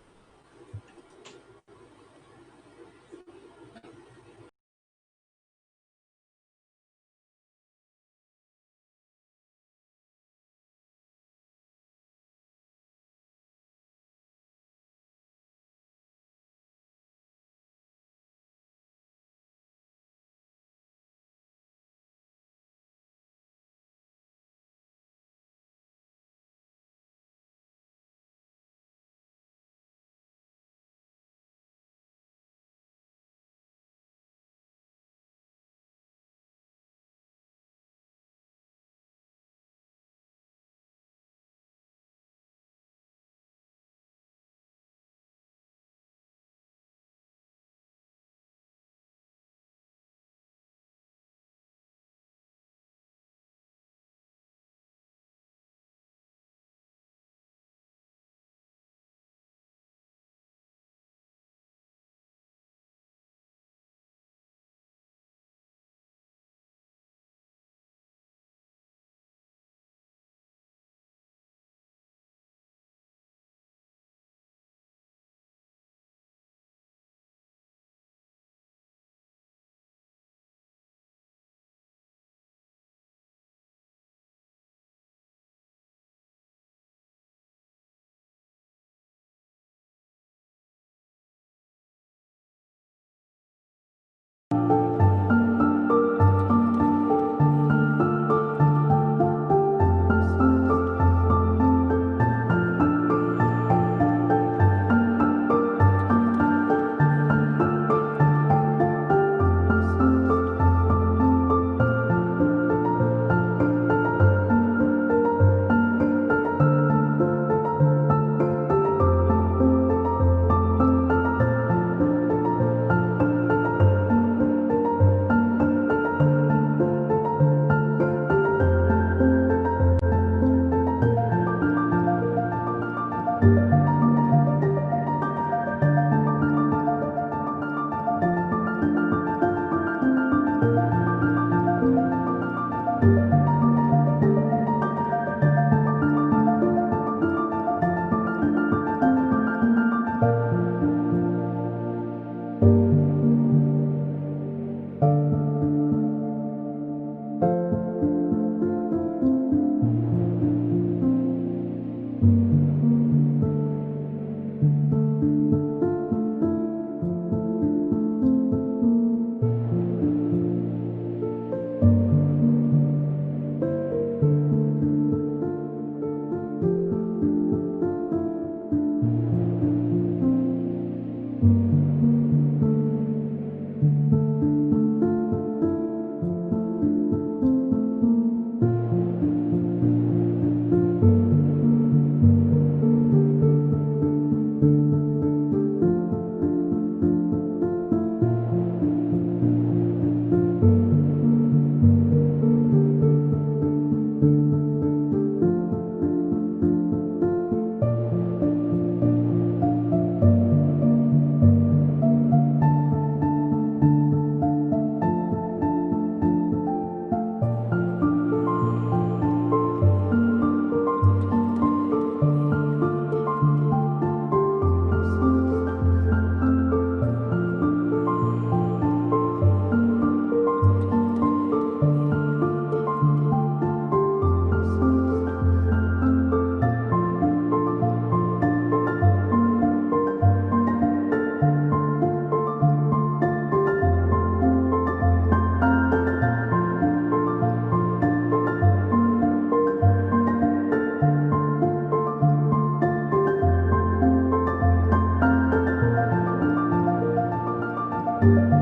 Namaste.